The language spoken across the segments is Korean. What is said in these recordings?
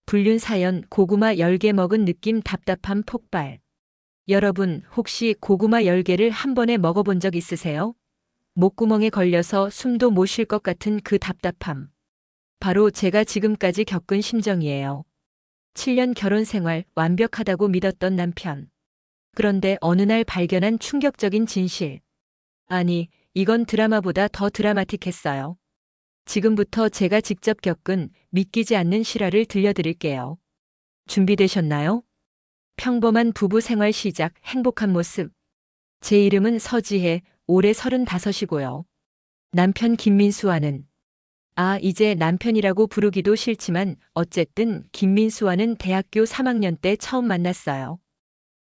불륜 사연 고구마 10개 먹은 느낌 답답함 폭발. 여러분, 혹시 고구마 10개를 한 번에 먹어본 적 있으세요? 목구멍에 걸려서 숨도 못 쉴 것 같은 그 답답함. 바로 제가 지금까지 겪은 심정이에요. 7년 결혼 생활 완벽하다고 믿었던 남편. 그런데 어느 날 발견한 충격적인 진실. 아니, 이건 드라마보다 더 드라마틱했어요. 지금부터 제가 직접 겪은 믿기지 않는 실화를 들려드릴게요. 준비되셨나요? 평범한 부부 생활 시작, 행복한 모습. 제 이름은 서지혜, 올해 35이고요. 남편 김민수와는, 이제 남편이라고 부르기도 싫지만 어쨌든 김민수와는 대학교 3학년 때 처음 만났어요.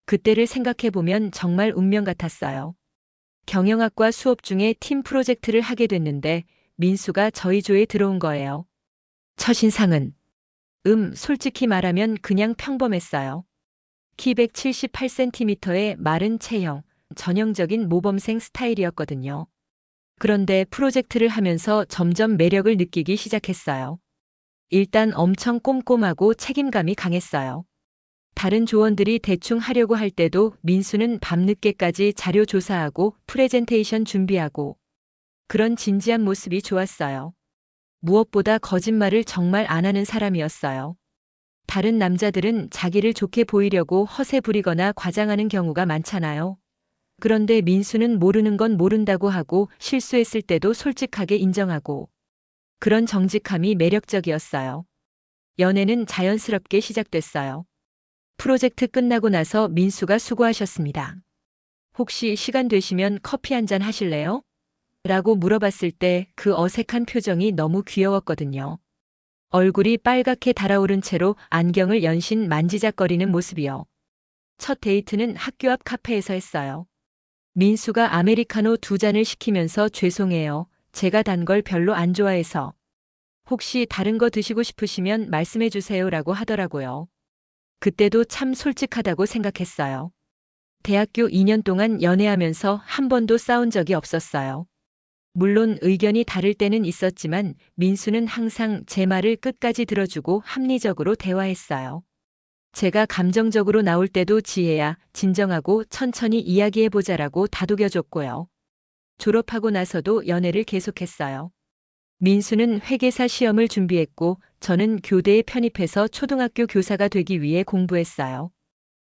그때를 생각해보면 정말 운명 같았어요. 경영학과 수업 중에 팀 프로젝트를 하게 됐는데 민수가 저희 조에 들어온 거예요. 첫인상은 솔직히 말하면 그냥 평범했어요. 키 178cm의 마른 체형, 전형적인 모범생 스타일이었거든요. 그런데 프로젝트를 하면서 점점 매력을 느끼기 시작했어요. 일단 엄청 꼼꼼하고 책임감이 강했어요. 다른 조원들이 대충 하려고 할 때도 민수는 밤늦게까지 자료 조사하고 프레젠테이션 준비하고 그런 진지한 모습이 좋았어요. 무엇보다 거짓말을 정말 안 하는 사람이었어요. 다른 남자들은 자기를 좋게 보이려고 허세 부리거나 과장하는 경우가 많잖아요. 그런데 민수는 모르는 건 모른다고 하고 실수했을 때도 솔직하게 인정하고 그런 정직함이 매력적이었어요. 연애는 자연스럽게 시작됐어요. 프로젝트 끝나고 나서 민수가 수고하셨습니다. 혹시 시간 되시면 커피 한잔 하실래요? 라고 물어봤을 때 그 어색한 표정이 너무 귀여웠거든요. 얼굴이 빨갛게 달아오른 채로 안경을 연신 만지작거리는 모습이요. 첫 데이트는 학교 앞 카페에서 했어요. 민수가 아메리카노 2잔을 시키면서 죄송해요. 제가 단 걸 별로 안 좋아해서. 혹시 다른 거 드시고 싶으시면 말씀해 주세요 라고 하더라고요. 그때도 참 솔직하다고 생각했어요. 대학교 2년 동안 연애하면서 한 번도 싸운 적이 없었어요. 물론 의견이 다를 때는 있었지만 민수는 항상 제 말을 끝까지 들어주고 합리적으로 대화했어요. 제가 감정적으로 나올 때도 지혜야, 진정하고 천천히 이야기해보자라고 다독여줬고요. 졸업하고 나서도 연애를 계속했어요. 민수는 회계사 시험을 준비했고 저는 교대에 편입해서 초등학교 교사가 되기 위해 공부했어요.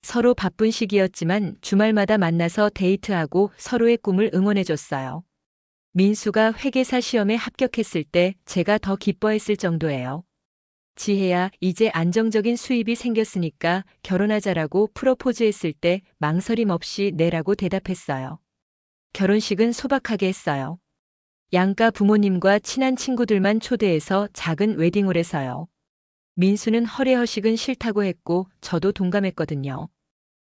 서로 바쁜 시기였지만 주말마다 만나서 데이트하고 서로의 꿈을 응원해줬어요. 민수가 회계사 시험에 합격했을 때 제가 더 기뻐했을 정도예요. 지혜야, 이제 안정적인 수입이 생겼으니까 결혼하자라고 프로포즈했을 때 망설임 없이 네라고 대답했어요. 결혼식은 소박하게 했어요. 양가 부모님과 친한 친구들만 초대해서 작은 웨딩홀에서요. 민수는 허례허식은 싫다고 했고 저도 동감했거든요.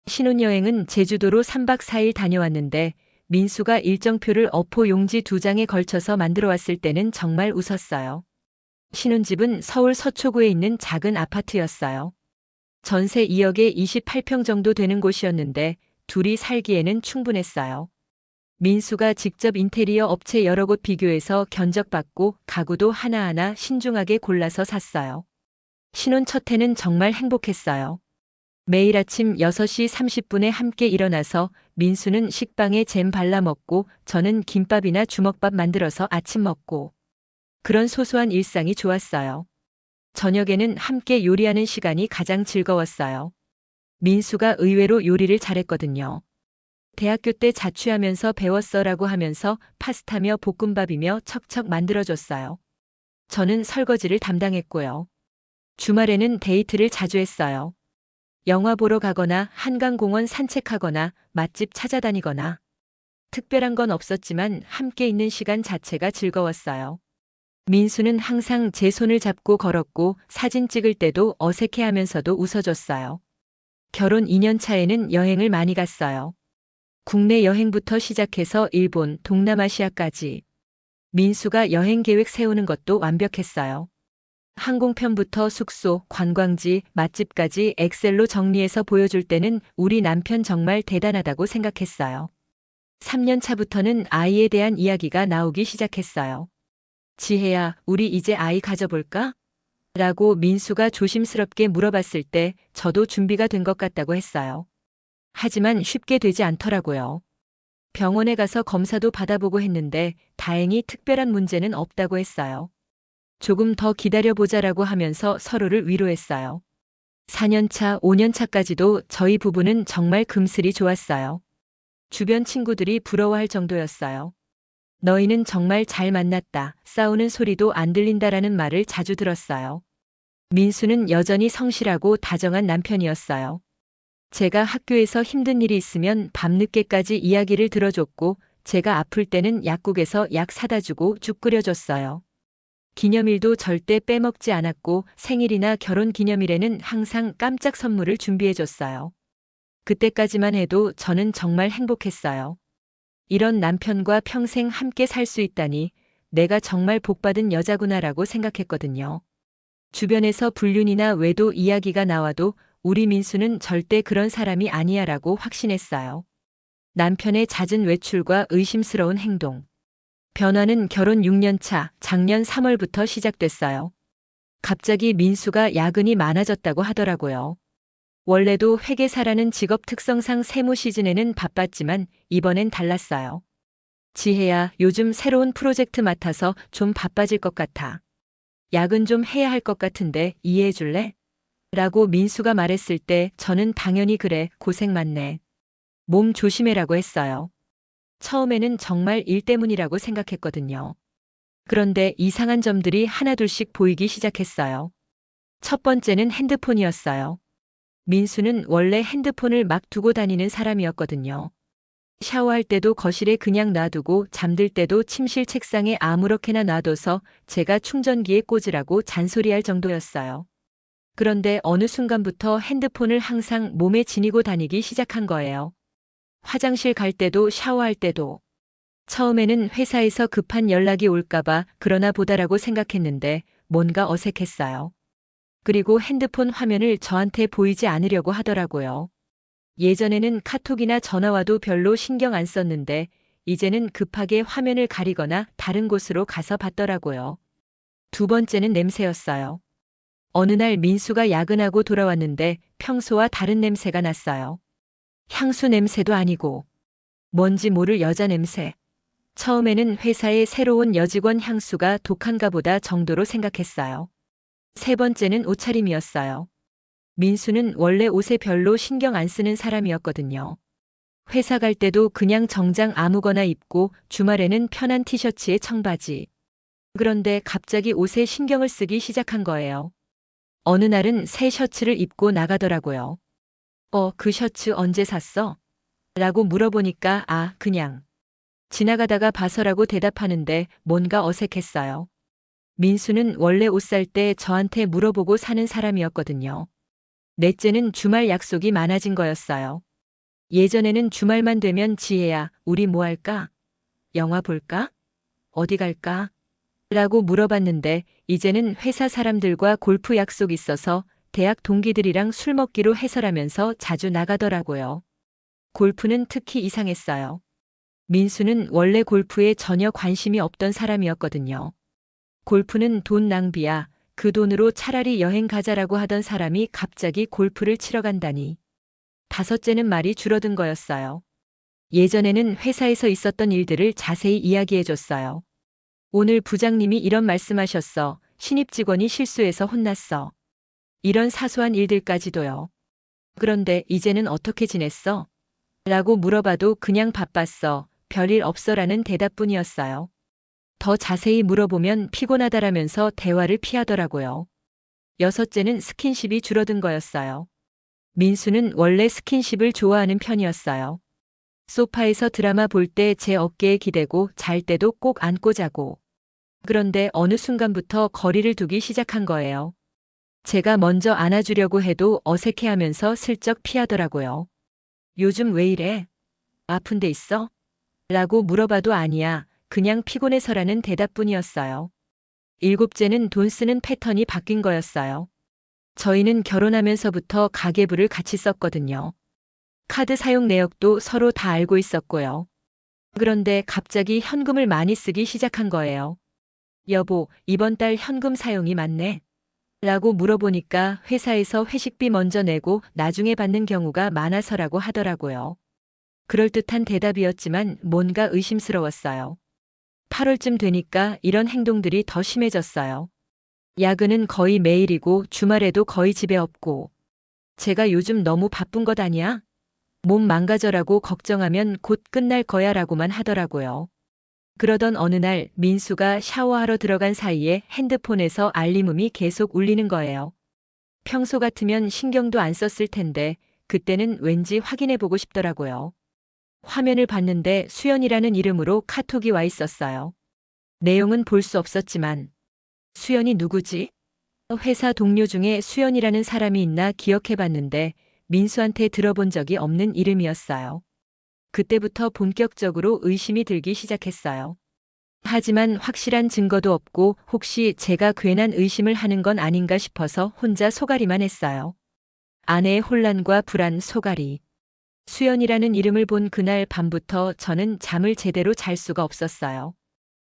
신혼여행은 제주도로 3박 4일 다녀왔는데 민수가 일정표를 어포 용지 2장에 걸쳐서 만들어 왔을 때는 정말 웃었어요. 신혼집은 서울 서초구에 있는 작은 아파트였어요. 전세 2억에 28평 정도 되는 곳이었는데 둘이 살기에는 충분했어요. 민수가 직접 인테리어 업체 여러 곳 비교해서 견적받고 가구도 하나하나 신중하게 골라서 샀어요. 신혼 첫 해는 정말 행복했어요. 매일 아침 6시 30분에 함께 일어나서 민수는 식빵에 잼 발라 먹고 저는 김밥이나 주먹밥 만들어서 아침 먹고 그런 소소한 일상이 좋았어요. 저녁에는 함께 요리하는 시간이 가장 즐거웠어요. 민수가 의외로 요리를 잘했거든요. 대학교 때 자취하면서 배웠어라고 하면서 파스타며 볶음밥이며 척척 만들어줬어요. 저는 설거지를 담당했고요. 주말에는 데이트를 자주 했어요. 영화 보러 가거나 한강공원 산책하거나 맛집 찾아다니거나 특별한 건 없었지만 함께 있는 시간 자체가 즐거웠어요. 민수는 항상 제 손을 잡고 걸었고 사진 찍을 때도 어색해하면서도 웃어줬어요. 결혼 2년 차에는 여행을 많이 갔어요. 국내 여행부터 시작해서 일본, 동남아시아까지. 민수가 여행 계획 세우는 것도 완벽했어요. 항공편부터 숙소, 관광지, 맛집까지 엑셀로 정리해서 보여줄 때는 우리 남편 정말 대단하다고 생각했어요. 3년 차부터는 아이에 대한 이야기가 나오기 시작했어요. 지혜야, 우리 이제 아이 가져볼까? 라고 민수가 조심스럽게 물어봤을 때 저도 준비가 된 것 같다고 했어요. 하지만 쉽게 되지 않더라고요. 병원에 가서 검사도 받아보고 했는데 다행히 특별한 문제는 없다고 했어요. 조금 더 기다려보자라고 하면서 서로를 위로했어요. 4년차, 5년차까지도 저희 부부는 정말 금슬이 좋았어요. 주변 친구들이 부러워할 정도였어요. 너희는 정말 잘 만났다. 싸우는 소리도 안 들린다라는 말을 자주 들었어요. 민수는 여전히 성실하고 다정한 남편이었어요. 제가 학교에서 힘든 일이 있으면 밤늦게까지 이야기를 들어줬고 제가 아플 때는 약국에서 약 사다 주고 죽 끓여줬어요. 기념일도 절대 빼먹지 않았고 생일이나 결혼 기념일에는 항상 깜짝 선물을 준비해줬어요. 그때까지만 해도 저는 정말 행복했어요. 이런 남편과 평생 함께 살 수 있다니 내가 정말 복받은 여자구나라고 생각했거든요. 주변에서 불륜이나 외도 이야기가 나와도 우리 민수는 절대 그런 사람이 아니야라고 확신했어요. 남편의 잦은 외출과 의심스러운 행동. 변화는 결혼 6년 차 작년 3월부터 시작됐어요. 갑자기 민수가 야근이 많아졌다고 하더라고요. 원래도 회계사라는 직업 특성상 세무 시즌에는 바빴지만 이번엔 달랐어요. 지혜야, 요즘 새로운 프로젝트 맡아서 좀 바빠질 것 같아. 야근 좀 해야 할 것 같은데 이해해 줄래? 라고 민수가 말했을 때 저는 당연히 그래, 고생 많네. 몸 조심해라고 했어요. 처음에는 정말 일 때문이라고 생각했거든요. 그런데 이상한 점들이 하나둘씩 보이기 시작했어요. 첫 번째는 핸드폰이었어요. 민수는 원래 핸드폰을 막 두고 다니는 사람이었거든요. 샤워할 때도 거실에 그냥 놔두고 잠들 때도 침실 책상에 아무렇게나 놔둬서 제가 충전기에 꽂으라고 잔소리할 정도였어요. 그런데 어느 순간부터 핸드폰을 항상 몸에 지니고 다니기 시작한 거예요. 화장실 갈 때도 샤워할 때도. 처음에는 회사에서 급한 연락이 올까봐 그러나 보다라고 생각했는데 뭔가 어색했어요. 그리고 핸드폰 화면을 저한테 보이지 않으려고 하더라고요. 예전에는 카톡이나 전화와도 별로 신경 안 썼는데 이제는 급하게 화면을 가리거나 다른 곳으로 가서 받더라고요. 두 번째는 냄새였어요. 어느 날 민수가 야근하고 돌아왔는데 평소와 다른 냄새가 났어요. 향수 냄새도 아니고 뭔지 모를 여자 냄새. 처음에는 회사의 새로운 여직원 향수가 독한가 보다 정도로 생각했어요. 세 번째는 옷차림이었어요. 민수는 원래 옷에 별로 신경 안 쓰는 사람이었거든요. 회사 갈 때도 그냥 정장 아무거나 입고 주말에는 편한 티셔츠에 청바지. 그런데 갑자기 옷에 신경을 쓰기 시작한 거예요. 어느 날은 새 셔츠를 입고 나가더라고요. 그 셔츠 언제 샀어? 라고 물어보니까 그냥. 지나가다가 봐서라고 대답하는데 뭔가 어색했어요. 민수는 원래 옷 살 때 저한테 물어보고 사는 사람이었거든요. 넷째는 주말 약속이 많아진 거였어요. 예전에는 주말만 되면 지혜야, 우리 뭐 할까? 영화 볼까? 어디 갈까? 라고 물어봤는데 이제는 회사 사람들과 골프 약속 있어서 대학 동기들이랑 술 먹기로 해설하면서 자주 나가더라고요. 골프는 특히 이상했어요. 민수는 원래 골프에 전혀 관심이 없던 사람이었거든요. 골프는 돈 낭비야. 그 돈으로 차라리 여행 가자라고 하던 사람이 갑자기 골프를 치러 간다니. 다섯째는 말이 줄어든 거였어요. 예전에는 회사에서 있었던 일들을 자세히 이야기해줬어요. 오늘 부장님이 이런 말씀하셨어. 신입 직원이 실수해서 혼났어. 이런 사소한 일들까지도요. 그런데 이제는 어떻게 지냈어? 라고 물어봐도 그냥 바빴어. 별일 없어라는 대답뿐이었어요. 더 자세히 물어보면 피곤하다라면서 대화를 피하더라고요. 여섯째는 스킨십이 줄어든 거였어요. 민수는 원래 스킨십을 좋아하는 편이었어요. 소파에서 드라마 볼 때 제 어깨에 기대고 잘 때도 꼭 안고 자고. 그런데 어느 순간부터 거리를 두기 시작한 거예요. 제가 먼저 안아주려고 해도 어색해하면서 슬쩍 피하더라고요. 요즘 왜 이래? 아픈 데 있어? 라고 물어봐도 아니야. 그냥 피곤해서라는 대답뿐이었어요. 일곱째는 돈 쓰는 패턴이 바뀐 거였어요. 저희는 결혼하면서부터 가계부를 같이 썼거든요. 카드 사용 내역도 서로 다 알고 있었고요. 그런데 갑자기 현금을 많이 쓰기 시작한 거예요. 여보, 이번 달 현금 사용이 많네. 라고 물어보니까 회사에서 회식비 먼저 내고 나중에 받는 경우가 많아서라고 하더라고요. 그럴듯한 대답이었지만 뭔가 의심스러웠어요. 8월쯤 되니까 이런 행동들이 더 심해졌어요. 야근은 거의 매일이고 주말에도 거의 집에 없고. 제가 요즘 너무 바쁜 것 아니야? 몸 망가져라고 걱정하면 곧 끝날 거야 라고만 하더라고요. 그러던 어느 날 민수가 샤워하러 들어간 사이에 핸드폰에서 알림음이 계속 울리는 거예요. 평소 같으면 신경도 안 썼을 텐데 그때는 왠지 확인해 보고 싶더라고요. 화면을 봤는데 수연이라는 이름으로 카톡이 와 있었어요. 내용은 볼 수 없었지만 수연이 누구지? 회사 동료 중에 수연이라는 사람이 있나 기억해 봤는데 민수한테 들어본 적이 없는 이름이었어요. 그때부터 본격적으로 의심이 들기 시작했어요. 하지만 확실한 증거도 없고 혹시 제가 괜한 의심을 하는 건 아닌가 싶어서 혼자 속앓이만 했어요. 아내의 혼란과 불안, 속앓이. 수연이라는 이름을 본 그날 밤부터 저는 잠을 제대로 잘 수가 없었어요.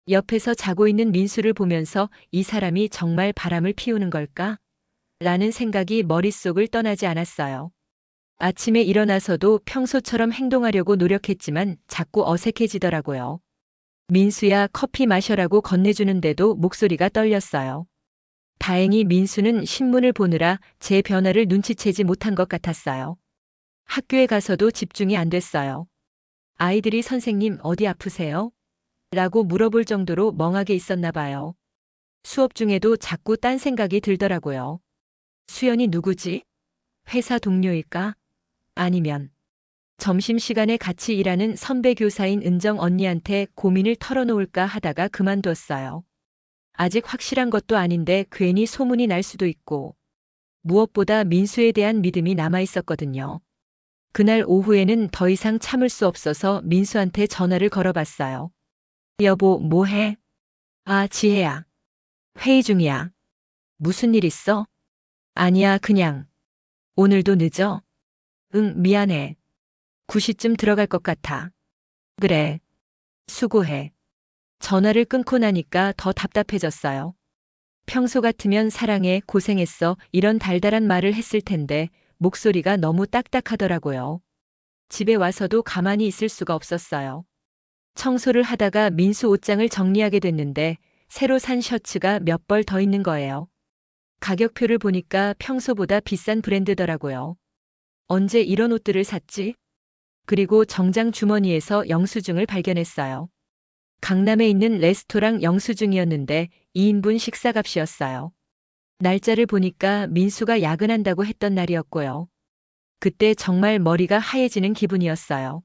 옆에서 자고 있는 민수를 보면서 이 사람이 정말 바람을 피우는 걸까? 라는 생각이 머릿속을 떠나지 않았어요. 아침에 일어나서도 평소처럼 행동하려고 노력했지만 자꾸 어색해지더라고요. 민수야, 커피 마셔라고 건네주는데도 목소리가 떨렸어요. 다행히 민수는 신문을 보느라 제 변화를 눈치채지 못한 것 같았어요. 학교에 가서도 집중이 안 됐어요. 아이들이 선생님 어디 아프세요? 라고 물어볼 정도로 멍하게 있었나 봐요. 수업 중에도 자꾸 딴 생각이 들더라고요. 수연이 누구지? 회사 동료일까? 아니면 점심시간에 같이 일하는 선배 교사인 은정 언니한테 고민을 털어놓을까 하다가 그만뒀어요. 아직 확실한 것도 아닌데 괜히 소문이 날 수도 있고 무엇보다 민수에 대한 믿음이 남아 있었거든요. 그날 오후에는 더 이상 참을 수 없어서 민수한테 전화를 걸어봤어요. 여보, 뭐해? 아, 지혜야. 회의 중이야. 무슨 일 있어? 아니야, 그냥. 오늘도 늦어? 응, 미안해. 9시쯤 들어갈 것 같아. 그래. 수고해. 전화를 끊고 나니까 더 답답해졌어요. 평소 같으면 사랑해, 고생했어, 이런 달달한 말을 했을 텐데 목소리가 너무 딱딱하더라고요. 집에 와서도 가만히 있을 수가 없었어요. 청소를 하다가 민수 옷장을 정리하게 됐는데 새로 산 셔츠가 몇 벌 더 있는 거예요. 가격표를 보니까 평소보다 비싼 브랜드더라고요. 언제 이런 옷들을 샀지? 그리고 정장 주머니에서 영수증을 발견했어요. 강남에 있는 레스토랑 영수증이었는데 2인분 식사값이었어요. 날짜를 보니까 민수가 야근한다고 했던 날이었고요. 그때 정말 머리가 하얘지는 기분이었어요.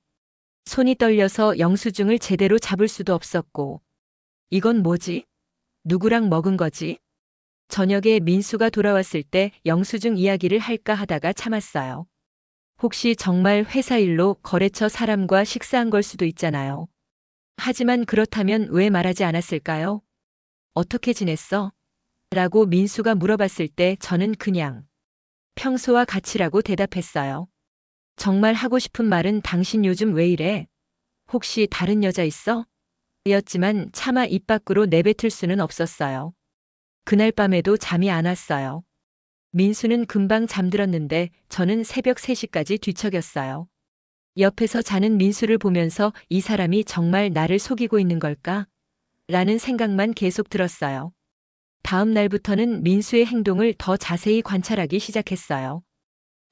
손이 떨려서 영수증을 제대로 잡을 수도 없었고. 이건 뭐지? 누구랑 먹은 거지? 저녁에 민수가 돌아왔을 때 영수증 이야기를 할까 하다가 참았어요. 혹시 정말 회사 일로 거래처 사람과 식사한 걸 수도 있잖아요. 하지만 그렇다면 왜 말하지 않았을까요? 어떻게 지냈어? 라고 민수가 물어봤을 때 저는 그냥 평소와 같이라고 대답했어요. 정말 하고 싶은 말은 당신 요즘 왜 이래? 혹시 다른 여자 있어? 였지만 차마 입 밖으로 내뱉을 수는 없었어요. 그날 밤에도 잠이 안 왔어요. 민수는 금방 잠들었는데 저는 새벽 3시까지 뒤척였어요. 옆에서 자는 민수를 보면서 이 사람이 정말 나를 속이고 있는 걸까? 라는 생각만 계속 들었어요. 다음 날부터는 민수의 행동을 더 자세히 관찰하기 시작했어요.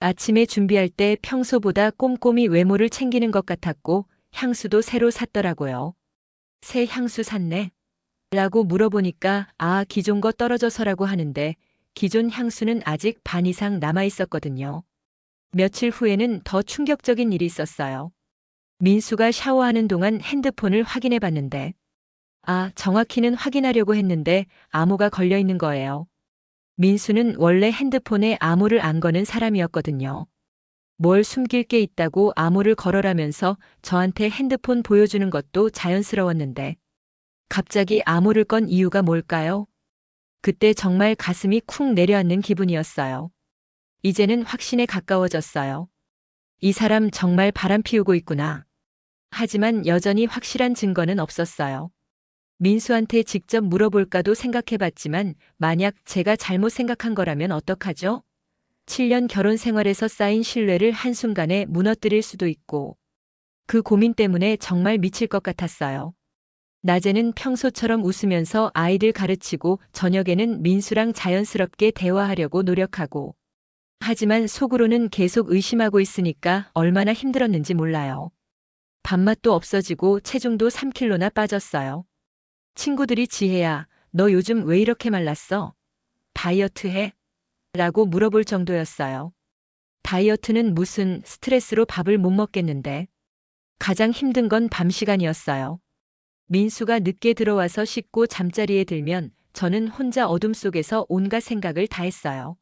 아침에 준비할 때 평소보다 꼼꼼히 외모를 챙기는 것 같았고 향수도 새로 샀더라고요. 새 향수 샀네? 라고 물어보니까 아, 기존 거 떨어져서라고 하는데 기존 향수는 아직 반 이상 남아 있었거든요. 며칠 후에는 더 충격적인 일이 있었어요. 민수가 샤워하는 동안 핸드폰을 확인해 봤는데 아, 정확히는 확인하려고 했는데 암호가 걸려 있는 거예요. 민수는 원래 핸드폰에 암호를 안 거는 사람이었거든요. 뭘 숨길 게 있다고 암호를 걸어라면서 저한테 핸드폰 보여주는 것도 자연스러웠는데 갑자기 암호를 건 이유가 뭘까요? 그때 정말 가슴이 쿵 내려앉는 기분이었어요. 이제는 확신에 가까워졌어요. 이 사람 정말 바람 피우고 있구나. 하지만 여전히 확실한 증거는 없었어요. 민수한테 직접 물어볼까도 생각해봤지만 만약 제가 잘못 생각한 거라면 어떡하죠? 7년 결혼 생활에서 쌓인 신뢰를 한순간에 무너뜨릴 수도 있고 그 고민 때문에 정말 미칠 것 같았어요. 낮에는 평소처럼 웃으면서 아이들 가르치고 저녁에는 민수랑 자연스럽게 대화하려고 노력하고 하지만 속으로는 계속 의심하고 있으니까 얼마나 힘들었는지 몰라요. 밥맛도 없어지고 체중도 3kg나 빠졌어요. 친구들이 지혜야, 너 요즘 왜 이렇게 말랐어? 다이어트 해? 라고 물어볼 정도였어요. 다이어트는 무슨 스트레스로 밥을 못 먹겠는데. 가장 힘든 건 밤 시간이었어요. 민수가 늦게 들어와서 씻고 잠자리에 들면 저는 혼자 어둠 속에서 온갖 생각을 다 했어요.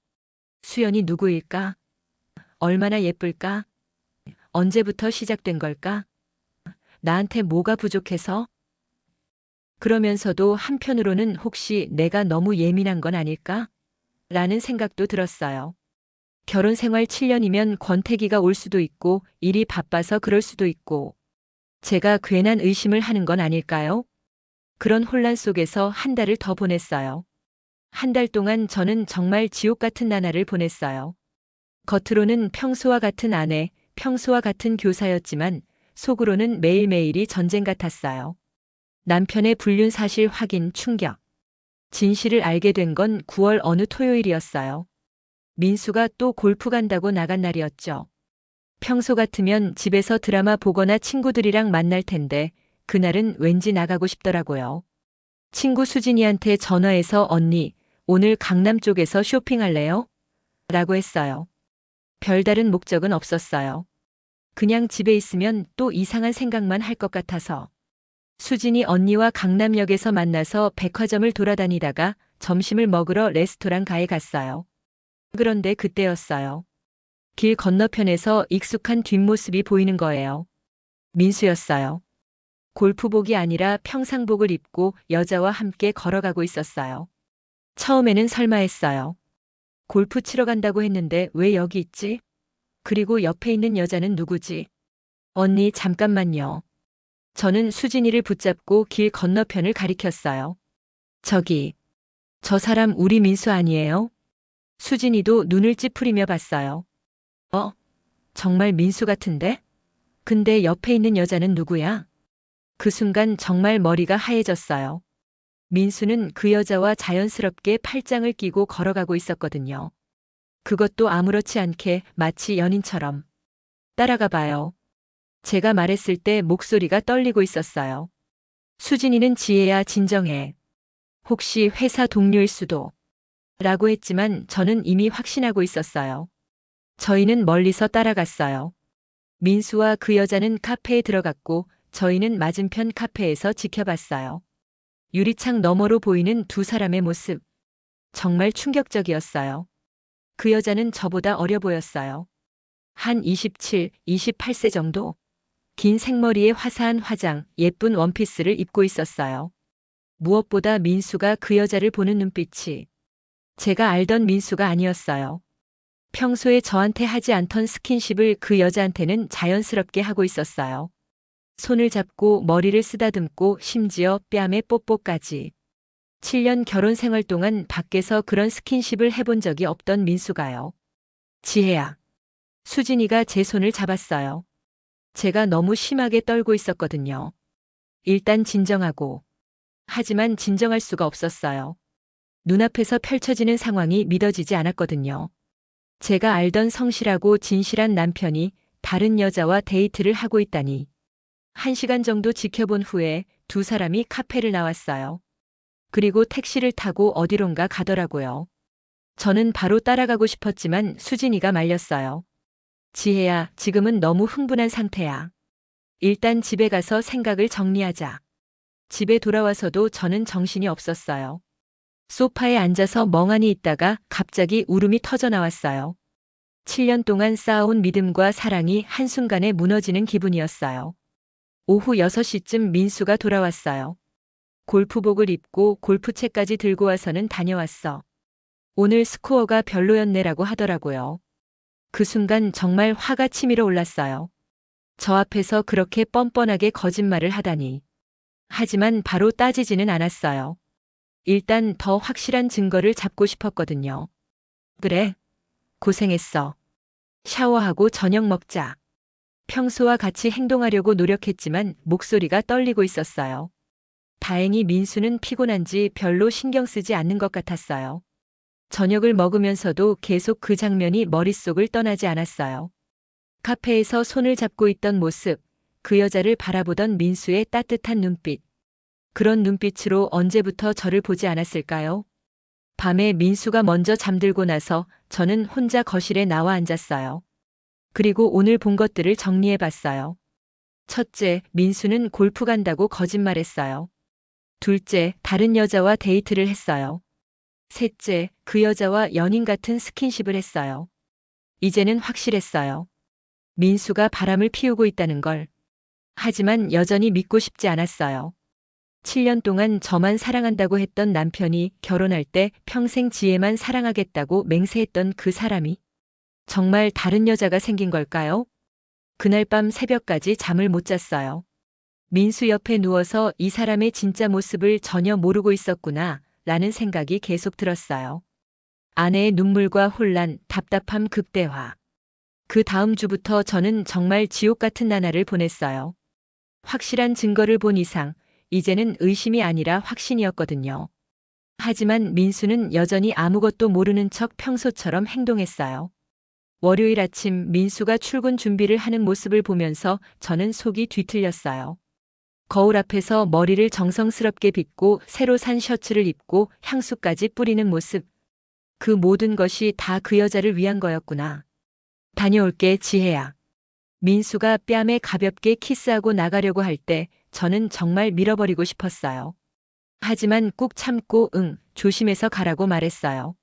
수연이 누구일까? 얼마나 예쁠까? 언제부터 시작된 걸까? 나한테 뭐가 부족해서? 그러면서도 한편으로는 혹시 내가 너무 예민한 건 아닐까? 라는 생각도 들었어요. 결혼 생활 7년이면 권태기가 올 수도 있고 일이 바빠서 그럴 수도 있고 제가 괜한 의심을 하는 건 아닐까요? 그런 혼란 속에서 한 달을 더 보냈어요. 한 달 동안 저는 정말 지옥 같은 나날을 보냈어요. 겉으로는 평소와 같은 아내, 평소와 같은 교사였지만 속으로는 매일매일이 전쟁 같았어요. 남편의 불륜 사실 확인 충격. 진실을 알게 된 건 9월 어느 토요일이었어요. 민수가 또 골프 간다고 나간 날이었죠. 평소 같으면 집에서 드라마 보거나 친구들이랑 만날 텐데 그날은 왠지 나가고 싶더라고요. 친구 수진이한테 전화해서 언니, 오늘 강남 쪽에서 쇼핑할래요? 라고 했어요. 별다른 목적은 없었어요. 그냥 집에 있으면 또 이상한 생각만 할 것 같아서. 수진이 언니와 강남역에서 만나서 백화점을 돌아다니다가 점심을 먹으러 레스토랑가에 갔어요. 그런데 그때였어요. 길 건너편에서 익숙한 뒷모습이 보이는 거예요. 민수였어요. 골프복이 아니라 평상복을 입고 여자와 함께 걸어가고 있었어요. 처음에는 설마 했어요. 골프 치러 간다고 했는데 왜 여기 있지? 그리고 옆에 있는 여자는 누구지? 언니, 잠깐만요. 저는 수진이를 붙잡고 길 건너편을 가리켰어요. 저기, 저 사람 우리 민수 아니에요? 수진이도 눈을 찌푸리며 봤어요. 정말 민수 같은데? 근데 옆에 있는 여자는 누구야? 그 순간 정말 머리가 하얘졌어요. 민수는 그 여자와 자연스럽게 팔짱을 끼고 걸어가고 있었거든요. 그것도 아무렇지 않게 마치 연인처럼. 따라가 봐요. 제가 말했을 때 목소리가 떨리고 있었어요. 수진이는 지혜야 진정해. 혹시 회사 동료일 수도. 라고 했지만 저는 이미 확신하고 있었어요. 저희는 멀리서 따라갔어요. 민수와 그 여자는 카페에 들어갔고 저희는 맞은편 카페에서 지켜봤어요. 유리창 너머로 보이는 두 사람의 모습. 정말 충격적이었어요. 그 여자는 저보다 어려 보였어요. 한 27, 28세 정도? 긴 생머리에 화사한 화장, 예쁜 원피스를 입고 있었어요. 무엇보다 민수가 그 여자를 보는 눈빛이 제가 알던 민수가 아니었어요. 평소에 저한테 하지 않던 스킨십을 그 여자한테는 자연스럽게 하고 있었어요. 손을 잡고 머리를 쓰다듬고 심지어 뺨에 뽀뽀까지. 7년 결혼 생활 동안 밖에서 그런 스킨십을 해본 적이 없던 민수가요. 지혜야. 수진이가 제 손을 잡았어요. 제가 너무 심하게 떨고 있었거든요. 일단 진정하고. 하지만 진정할 수가 없었어요. 눈앞에서 펼쳐지는 상황이 믿어지지 않았거든요. 제가 알던 성실하고 진실한 남편이 다른 여자와 데이트를 하고 있다니. 1시간 정도 지켜본 후에 두 사람이 카페를 나왔어요. 그리고 택시를 타고 어디론가 가더라고요. 저는 바로 따라가고 싶었지만 수진이가 말렸어요. 지혜야, 지금은 너무 흥분한 상태야. 일단 집에 가서 생각을 정리하자. 집에 돌아와서도 저는 정신이 없었어요. 소파에 앉아서 멍하니 있다가 갑자기 울음이 터져 나왔어요. 7년 동안 쌓아온 믿음과 사랑이 한순간에 무너지는 기분이었어요. 오후 6시쯤 민수가 돌아왔어요. 골프복을 입고 골프채까지 들고 와서는 다녀왔어. 오늘 스코어가 별로였네라고 하더라고요. 그 순간 정말 화가 치밀어 올랐어요. 저 앞에서 그렇게 뻔뻔하게 거짓말을 하다니. 하지만 바로 따지지는 않았어요. 일단 더 확실한 증거를 잡고 싶었거든요. 그래, 고생했어. 샤워하고 저녁 먹자. 평소와 같이 행동하려고 노력했지만 목소리가 떨리고 있었어요. 다행히 민수는 피곤한지 별로 신경 쓰지 않는 것 같았어요. 저녁을 먹으면서도 계속 그 장면이 머릿속을 떠나지 않았어요. 카페에서 손을 잡고 있던 모습, 그 여자를 바라보던 민수의 따뜻한 눈빛. 그런 눈빛으로 언제부터 저를 보지 않았을까요? 밤에 민수가 먼저 잠들고 나서 저는 혼자 거실에 나와 앉았어요. 그리고 오늘 본 것들을 정리해 봤어요. 첫째, 민수는 골프 간다고 거짓말했어요. 둘째, 다른 여자와 데이트를 했어요. 셋째, 그 여자와 연인 같은 스킨십을 했어요. 이제는 확실했어요. 민수가 바람을 피우고 있다는 걸. 하지만 여전히 믿고 싶지 않았어요. 7년 동안 저만 사랑한다고 했던 남편이 결혼할 때 평생 지혜만 사랑하겠다고 맹세했던 그 사람이 정말 다른 여자가 생긴 걸까요? 그날 밤 새벽까지 잠을 못 잤어요. 민수 옆에 누워서 이 사람의 진짜 모습을 전혀 모르고 있었구나, 라는 생각이 계속 들었어요. 아내의 눈물과 혼란, 답답함 극대화. 그 다음 주부터 저는 정말 지옥 같은 나날을 보냈어요. 확실한 증거를 본 이상, 이제는 의심이 아니라 확신이었거든요. 하지만 민수는 여전히 아무것도 모르는 척 평소처럼 행동했어요. 월요일 아침 민수가 출근 준비를 하는 모습을 보면서 저는 속이 뒤틀렸어요. 거울 앞에서 머리를 정성스럽게 빗고 새로 산 셔츠를 입고 향수까지 뿌리는 모습. 그 모든 것이 다 그 여자를 위한 거였구나. 다녀올게, 지혜야. 민수가 뺨에 가볍게 키스하고 나가려고 할 때 저는 정말 밀어버리고 싶었어요. 하지만 꾹 참고 조심해서 가라고 말했어요.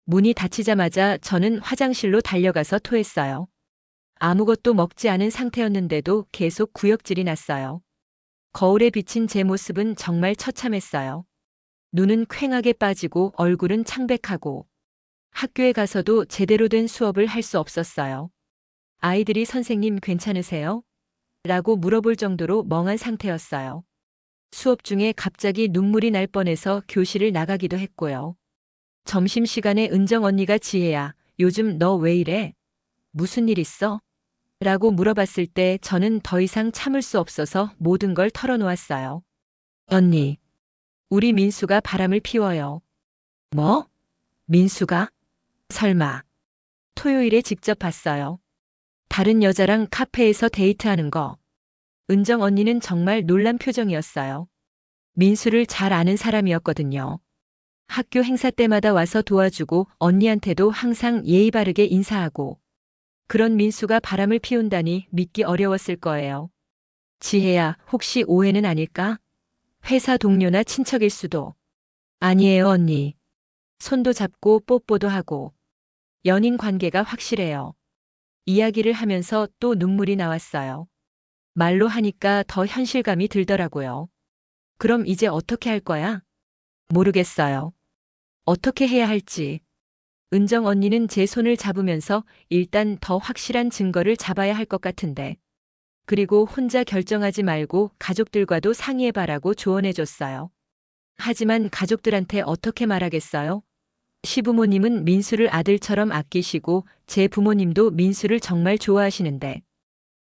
문이 닫히자마자 저는 화장실로 달려가서 토했어요. 아무것도 먹지 않은 상태였는데도 계속 구역질이 났어요. 거울에 비친 제 모습은 정말 처참했어요. 눈은 퀭하게 빠지고 얼굴은 창백하고 학교에 가서도 제대로 된 수업을 할 수 없었어요. 아이들이 선생님 괜찮으세요? 라고 물어볼 정도로 멍한 상태였어요. 수업 중에 갑자기 눈물이 날 뻔해서 교실을 나가기도 했고요. 점심시간에 은정 언니가 지혜야, 요즘 너 왜 이래? 무슨 일 있어? 라고 물어봤을 때 저는 더 이상 참을 수 없어서 모든 걸 털어놓았어요. 언니, 우리 민수가 바람을 피워요. 뭐? 민수가? 설마. 토요일에 직접 봤어요. 다른 여자랑 카페에서 데이트하는 거. 은정 언니는 정말 놀란 표정이었어요. 민수를 잘 아는 사람이었거든요. 학교 행사 때마다 와서 도와주고 언니한테도 항상 예의 바르게 인사하고. 그런 민수가 바람을 피운다니 믿기 어려웠을 거예요. 지혜야, 혹시 오해는 아닐까? 회사 동료나 친척일 수도. 아니에요, 언니. 손도 잡고 뽀뽀도 하고. 연인 관계가 확실해요. 이야기를 하면서 또 눈물이 나왔어요. 말로 하니까 더 현실감이 들더라고요. 그럼 이제 어떻게 할 거야? 모르겠어요. 어떻게 해야 할지. 은정 언니는 제 손을 잡으면서 일단 더 확실한 증거를 잡아야 할 것 같은데. 그리고 혼자 결정하지 말고 가족들과도 상의해봐라고 조언해줬어요. 하지만 가족들한테 어떻게 말하겠어요? 시부모님은 민수를 아들처럼 아끼시고 제 부모님도 민수를 정말 좋아하시는데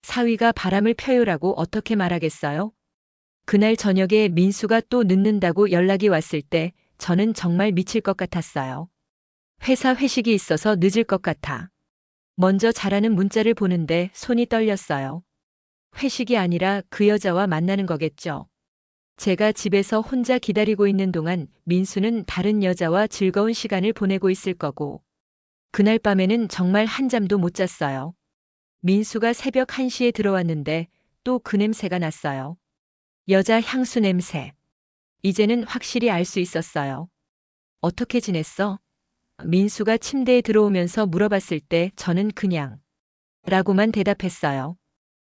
사위가 바람을 펴요라고 어떻게 말하겠어요? 그날 저녁에 민수가 또 늦는다고 연락이 왔을 때 저는 정말 미칠 것 같았어요. 회사 회식이 있어서 늦을 것 같아. 먼저 자라는 문자를 보는데 손이 떨렸어요. 회식이 아니라 그 여자와 만나는 거겠죠. 제가 집에서 혼자 기다리고 있는 동안 민수는 다른 여자와 즐거운 시간을 보내고 있을 거고. 그날 밤에는 정말 한잠도 못 잤어요. 민수가 새벽 1시에 들어왔는데 또 그 냄새가 났어요. 여자 향수 냄새. 이제는 확실히 알 수 있었어요. 어떻게 지냈어? 민수가 침대에 들어오면서 물어봤을 때 저는 그냥 라고만 대답했어요.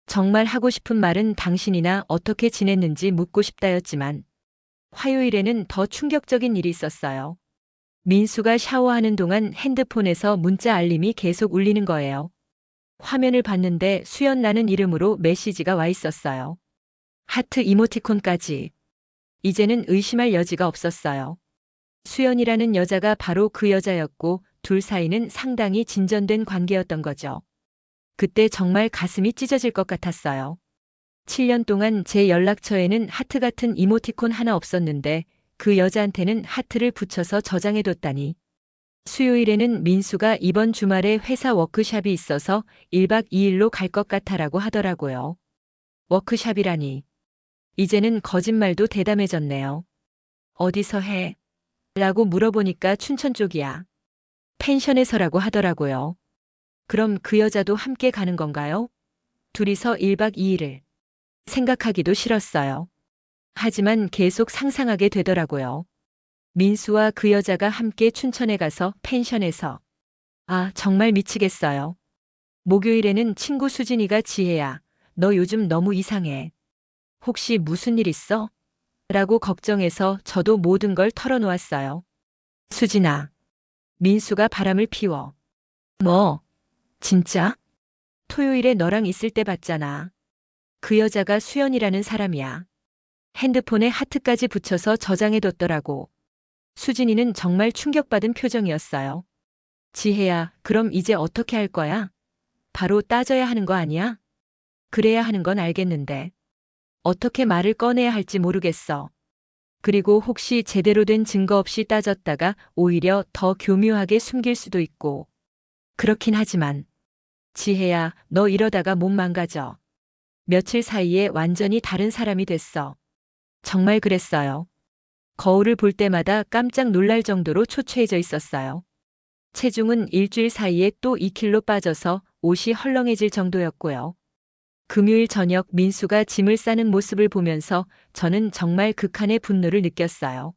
정말 하고 싶은 말은 당신이나 어떻게 지냈는지 묻고 싶다였지만 화요일에는 더 충격적인 일이 있었어요. 민수가 샤워하는 동안 핸드폰에서 문자 알림이 계속 울리는 거예요. 화면을 봤는데 수연라는 이름으로 메시지가 와 있었어요. 하트 이모티콘까지. 이제는 의심할 여지가 없었어요. 수연이라는 여자가 바로 그 여자였고 둘 사이는 상당히 진전된 관계였던 거죠. 그때 정말 가슴이 찢어질 것 같았어요. 7년 동안 제 연락처에는 하트 같은 이모티콘 하나 없었는데 그 여자한테는 하트를 붙여서 저장해뒀다니. 수요일에는 민수가 이번 주말에 회사 워크샵이 있어서 1박 2일로 갈 것 같아라고 하더라고요. 워크샵이라니. 이제는 거짓말도 대담해졌네요. 어디서 해? 라고 물어보니까 춘천 쪽이야. 펜션에서라고 하더라고요. 그럼 그 여자도 함께 가는 건가요? 둘이서 1박 2일을. 생각하기도 싫었어요. 하지만 계속 상상하게 되더라고요. 민수와 그 여자가 함께 춘천에 가서 펜션에서. 아, 정말 미치겠어요. 목요일에는 친구 수진이가 지혜야, 너 요즘 너무 이상해. 혹시 무슨 일 있어? 라고 걱정해서 저도 모든 걸 털어놓았어요. 수진아. 민수가 바람을 피워. 뭐? 진짜? 토요일에 너랑 있을 때 봤잖아. 그 여자가 수연이라는 사람이야. 핸드폰에 하트까지 붙여서 저장해뒀더라고. 수진이는 정말 충격받은 표정이었어요. 지혜야, 그럼 이제 어떻게 할 거야? 바로 따져야 하는 거 아니야? 그래야 하는 건 알겠는데. 어떻게 말을 꺼내야 할지 모르겠어. 그리고 혹시 제대로 된 증거 없이 따졌다가 오히려 더 교묘하게 숨길 수도 있고. 그렇긴 하지만. 지혜야, 너 이러다가 몸 망가져. 며칠 사이에 완전히 다른 사람이 됐어. 정말 그랬어요. 거울을 볼 때마다 깜짝 놀랄 정도로 초췌해져 있었어요. 체중은 일주일 사이에 또 2kg 빠져서 옷이 헐렁해질 정도였고요. 금요일 저녁 민수가 짐을 싸는 모습을 보면서 저는 정말 극한의 분노를 느꼈어요.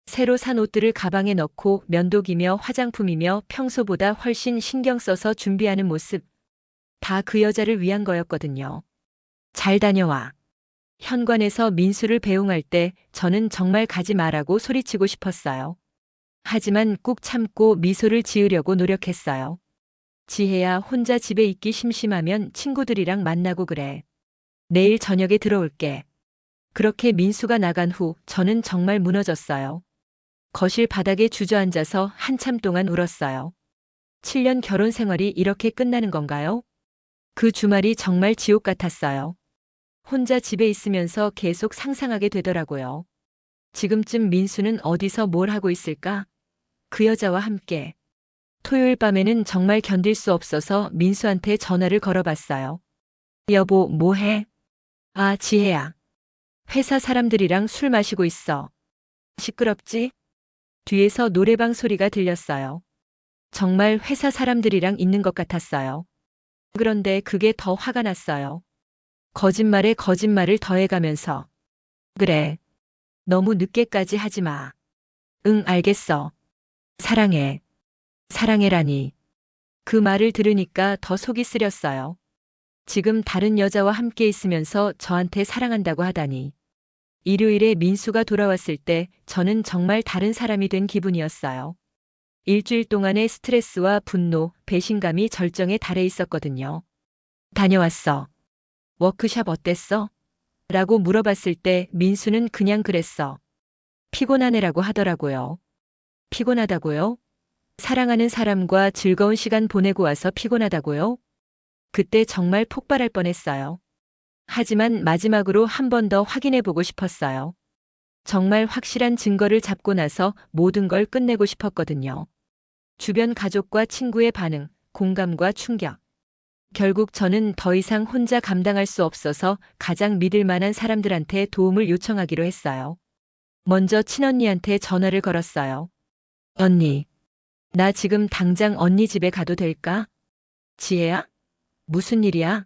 새로 산 옷들을 가방에 넣고 면도기며 화장품이며 평소보다 훨씬 신경 써서 준비하는 모습. 다 그 여자를 위한 거였거든요. 잘 다녀와. 현관에서 민수를 배웅할 때 저는 정말 가지 마라고 소리치고 싶었어요. 하지만 꾹 참고 미소를 지으려고 노력했어요. 지혜야, 혼자 집에 있기 심심하면 친구들이랑 만나고 그래. 내일 저녁에 들어올게. 그렇게 민수가 나간 후 저는 정말 무너졌어요. 거실 바닥에 주저앉아서 한참 동안 울었어요. 7년 결혼 생활이 이렇게 끝나는 건가요? 그 주말이 정말 지옥 같았어요. 혼자 집에 있으면서 계속 상상하게 되더라고요. 지금쯤 민수는 어디서 뭘 하고 있을까? 그 여자와 함께. 토요일 밤에는 정말 견딜 수 없어서 민수한테 전화를 걸어봤어요. 여보, 뭐 해? 아, 지혜야. 회사 사람들이랑 술 마시고 있어. 시끄럽지? 뒤에서 노래방 소리가 들렸어요. 정말 회사 사람들이랑 있는 것 같았어요. 그런데 그게 더 화가 났어요. 거짓말에 거짓말을 더해가면서. 그래. 너무 늦게까지 하지 마. 응, 알겠어. 사랑해. 사랑해라니. 그 말을 들으니까 더 속이 쓰렸어요. 지금 다른 여자와 함께 있으면서 저한테 사랑한다고 하다니. 일요일에 민수가 돌아왔을 때 저는 정말 다른 사람이 된 기분이었어요. 일주일 동안의 스트레스와 분노, 배신감이 절정에 달해 있었거든요. 다녀왔어. 워크샵 어땠어? 라고 물어봤을 때 민수는 그냥 그랬어. 피곤하네라고 하더라고요. 피곤하다고요? 사랑하는 사람과 즐거운 시간 보내고 와서 피곤하다고요? 그때 정말 폭발할 뻔했어요. 하지만 마지막으로 한 번 더 확인해 보고 싶었어요. 정말 확실한 증거를 잡고 나서 모든 걸 끝내고 싶었거든요. 주변 가족과 친구의 반응, 공감과 충격. 결국 저는 더 이상 혼자 감당할 수 없어서 가장 믿을 만한 사람들한테 도움을 요청하기로 했어요. 먼저 친언니한테 전화를 걸었어요. 언니, 나 지금 당장 언니 집에 가도 될까? 지혜야? 무슨 일이야?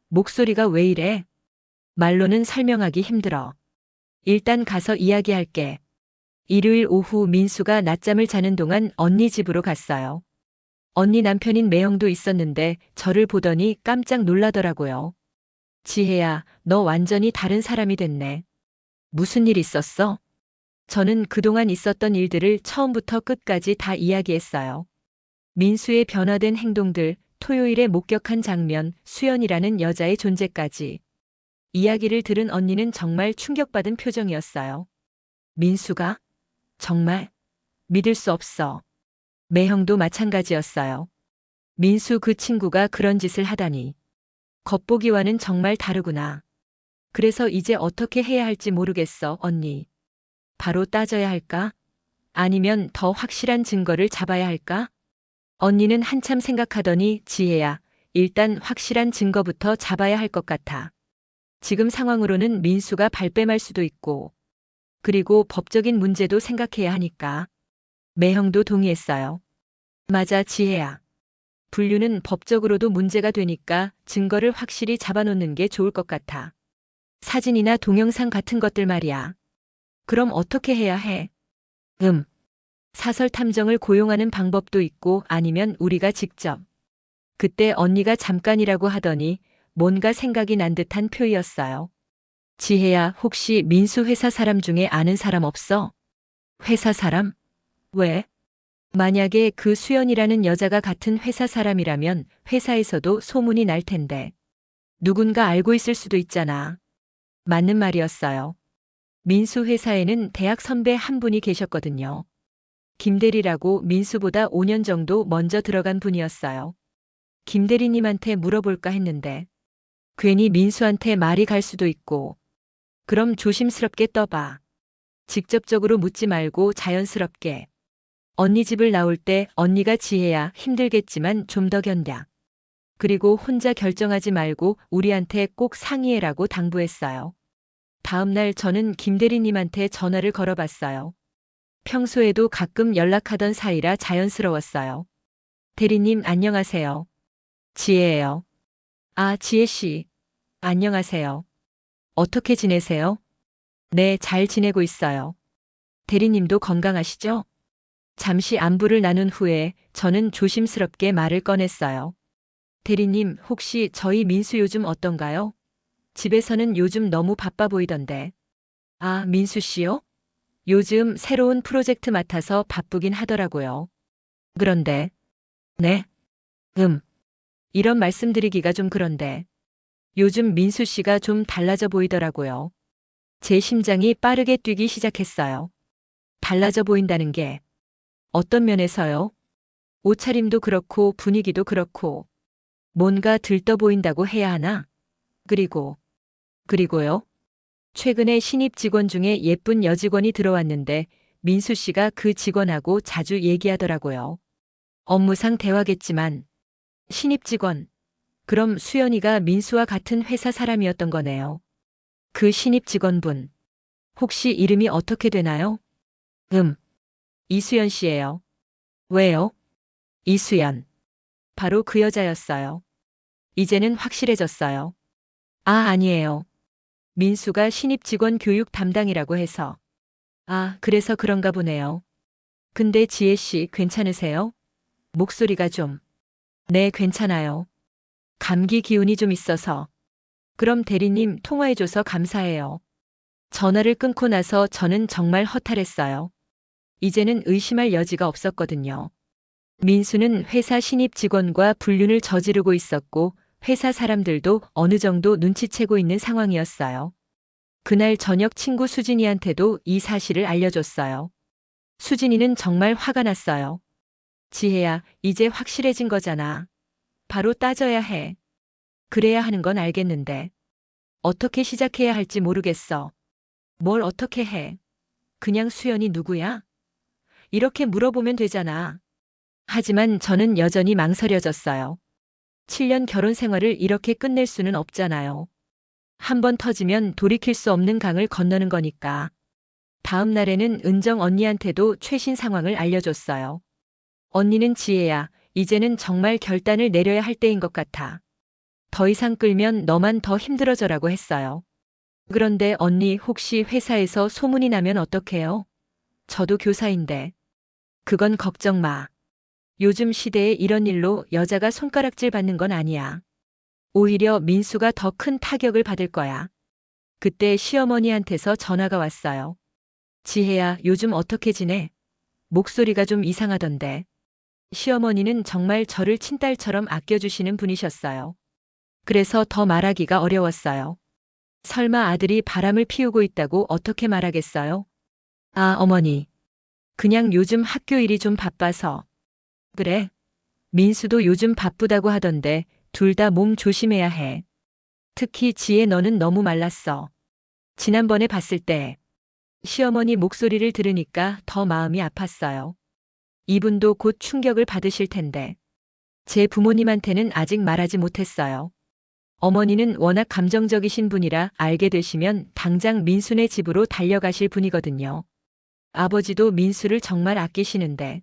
목소리가 왜 이래? 말로는 설명하기 힘들어. 일단 가서 이야기할게. 일요일 오후 민수가 낮잠을 자는 동안 언니 집으로 갔어요. 언니 남편인 매형도 있었는데 저를 보더니 깜짝 놀라더라고요. 지혜야, 너 완전히 다른 사람이 됐네. 무슨 일 있었어? 저는 그동안 있었던 일들을 처음부터 끝까지 다 이야기했어요. 민수의 변화된 행동들, 토요일에 목격한 장면, 수연이라는 여자의 존재까지. 이야기를 들은 언니는 정말 충격받은 표정이었어요. 민수가? 정말? 믿을 수 없어. 매형도 마찬가지였어요. 민수 그 친구가 그런 짓을 하다니. 겉보기와는 정말 다르구나. 그래서 이제 어떻게 해야 할지 모르겠어, 언니. 바로 따져야 할까? 아니면 더 확실한 증거를 잡아야 할까? 언니는 한참 생각하더니 지혜야, 일단 확실한 증거부터 잡아야 할 것 같아. 지금 상황으로는 민수가 발뺌할 수도 있고, 그리고 법적인 문제도 생각해야 하니까. 매형도 동의했어요. 맞아, 지혜야. 분류는 법적으로도 문제가 되니까 증거를 확실히 잡아놓는 게 좋을 것 같아. 사진이나 동영상 같은 것들 말이야. 그럼 어떻게 해야 해? 사설 탐정을 고용하는 방법도 있고 아니면 우리가 직접. 그때 언니가 잠깐이라고 하더니 뭔가 생각이 난 듯한 표였어요. 지혜야, 혹시 민수 회사 사람 중에 아는 사람 없어? 회사 사람? 왜? 만약에 그 수연이라는 여자가 같은 회사 사람이라면 회사에서도 소문이 날 텐데. 누군가 알고 있을 수도 있잖아. 맞는 말이었어요. 민수 회사에는 대학 선배 한 분이 계셨거든요. 김대리라고 민수보다 5년 정도 먼저 들어간 분이었어요. 김대리님한테 물어볼까 했는데 괜히 민수한테 말이 갈 수도 있고. 그럼 조심스럽게 떠봐. 직접적으로 묻지 말고 자연스럽게. 언니 집을 나올 때 언니가 지혜야 힘들겠지만 좀 더 견뎌. 그리고 혼자 결정하지 말고 우리한테 꼭 상의해라고 당부했어요. 다음 날 저는 김대리님한테 전화를 걸어봤어요. 평소에도 가끔 연락하던 사이라 자연스러웠어요. 대리님 안녕하세요. 지혜예요. 아, 지혜씨. 안녕하세요. 어떻게 지내세요? 네, 잘 지내고 있어요. 대리님도 건강하시죠? 잠시 안부를 나눈 후에 저는 조심스럽게 말을 꺼냈어요. 대리님, 혹시 저희 민수 요즘 어떤가요? 집에서는 요즘 너무 바빠 보이던데. 아, 민수 씨요? 요즘 새로운 프로젝트 맡아서 바쁘긴 하더라고요. 그런데, 네? 이런 말씀드리기가 좀 그런데. 요즘 민수 씨가 좀 달라져 보이더라고요. 제 심장이 빠르게 뛰기 시작했어요. 달라져 보인다는 게 어떤 면에서요? 옷차림도 그렇고 분위기도 그렇고 뭔가 들떠 보인다고 해야 하나? 그리고요? 최근에 신입 직원 중에 예쁜 여직원이 들어왔는데 민수 씨가 그 직원하고 자주 얘기하더라고요. 업무상 대화겠지만 신입 직원. 그럼 수연이가 민수와 같은 회사 사람이었던 거네요. 그 신입 직원분. 혹시 이름이 어떻게 되나요? 이수연 씨예요. 왜요? 이수연. 바로 그 여자였어요. 이제는 확실해졌어요. 아, 아니에요. 민수가 신입 직원 교육 담당이라고 해서. 아, 그래서 그런가 보네요. 근데 지혜 씨 괜찮으세요? 목소리가 좀. 네, 괜찮아요. 감기 기운이 좀 있어서. 그럼 대리님 통화해줘서 감사해요. 전화를 끊고 나서 저는 정말 허탈했어요. 이제는 의심할 여지가 없었거든요. 민수는 회사 신입 직원과 불륜을 저지르고 있었고 회사 사람들도 어느 정도 눈치채고 있는 상황이었어요. 그날 저녁 친구 수진이한테도 이 사실을 알려줬어요. 수진이는 정말 화가 났어요. 지혜야, 이제 확실해진 거잖아. 바로 따져야 해. 그래야 하는 건 알겠는데. 어떻게 시작해야 할지 모르겠어. 뭘 어떻게 해? 그냥 수연이 누구야? 이렇게 물어보면 되잖아. 하지만 저는 여전히 망설여졌어요. 7년 결혼 생활을 이렇게 끝낼 수는 없잖아요. 한 번 터지면 돌이킬 수 없는 강을 건너는 거니까. 다음 날에는 은정 언니한테도 최신 상황을 알려줬어요. 언니는 지혜야, 이제는 정말 결단을 내려야 할 때인 것 같아. 더 이상 끌면 너만 더 힘들어져라고 했어요. 그런데 언니 혹시 회사에서 소문이 나면 어떡해요? 저도 교사인데. 그건 걱정 마. 요즘 시대에 이런 일로 여자가 손가락질 받는 건 아니야. 오히려 민수가 더 큰 타격을 받을 거야. 그때 시어머니한테서 전화가 왔어요. 지혜야, 요즘 어떻게 지내? 목소리가 좀 이상하던데. 시어머니는 정말 저를 친딸처럼 아껴주시는 분이셨어요. 그래서 더 말하기가 어려웠어요. 설마 아들이 바람을 피우고 있다고 어떻게 말하겠어요? 아, 어머니. 그냥 요즘 학교 일이 좀 바빠서. 그래. 민수도 요즘 바쁘다고 하던데 둘 다 몸 조심해야 해. 특히 지혜 너는 너무 말랐어. 지난번에 봤을 때 시어머니 목소리를 들으니까 더 마음이 아팠어요. 이분도 곧 충격을 받으실 텐데. 제 부모님한테는 아직 말하지 못했어요. 어머니는 워낙 감정적이신 분이라 알게 되시면 당장 민수네 집으로 달려가실 분이거든요. 아버지도 민수를 정말 아끼시는데.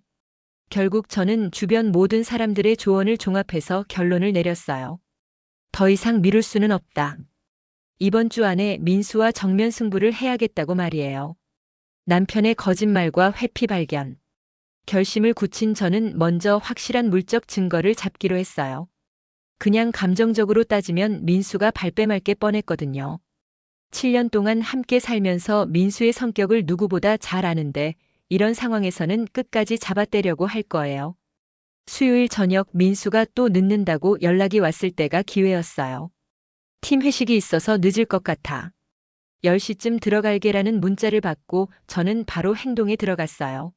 결국 저는 주변 모든 사람들의 조언을 종합해서 결론을 내렸어요. 더 이상 미룰 수는 없다. 이번 주 안에 민수와 정면 승부를 해야겠다고 말이에요. 남편의 거짓말과 회피 발견. 결심을 굳힌 저는 먼저 확실한 물적 증거를 잡기로 했어요. 그냥 감정적으로 따지면 민수가 발뺌할 게 뻔했거든요. 7년 동안 함께 살면서 민수의 성격을 누구보다 잘 아는데 이런 상황에서는 끝까지 잡아떼려고 할 거예요. 수요일 저녁 민수가 또 늦는다고 연락이 왔을 때가 기회였어요. 팀 회식이 있어서 늦을 것 같아. 10시쯤 들어갈게라는 문자를 받고 저는 바로 행동에 들어갔어요.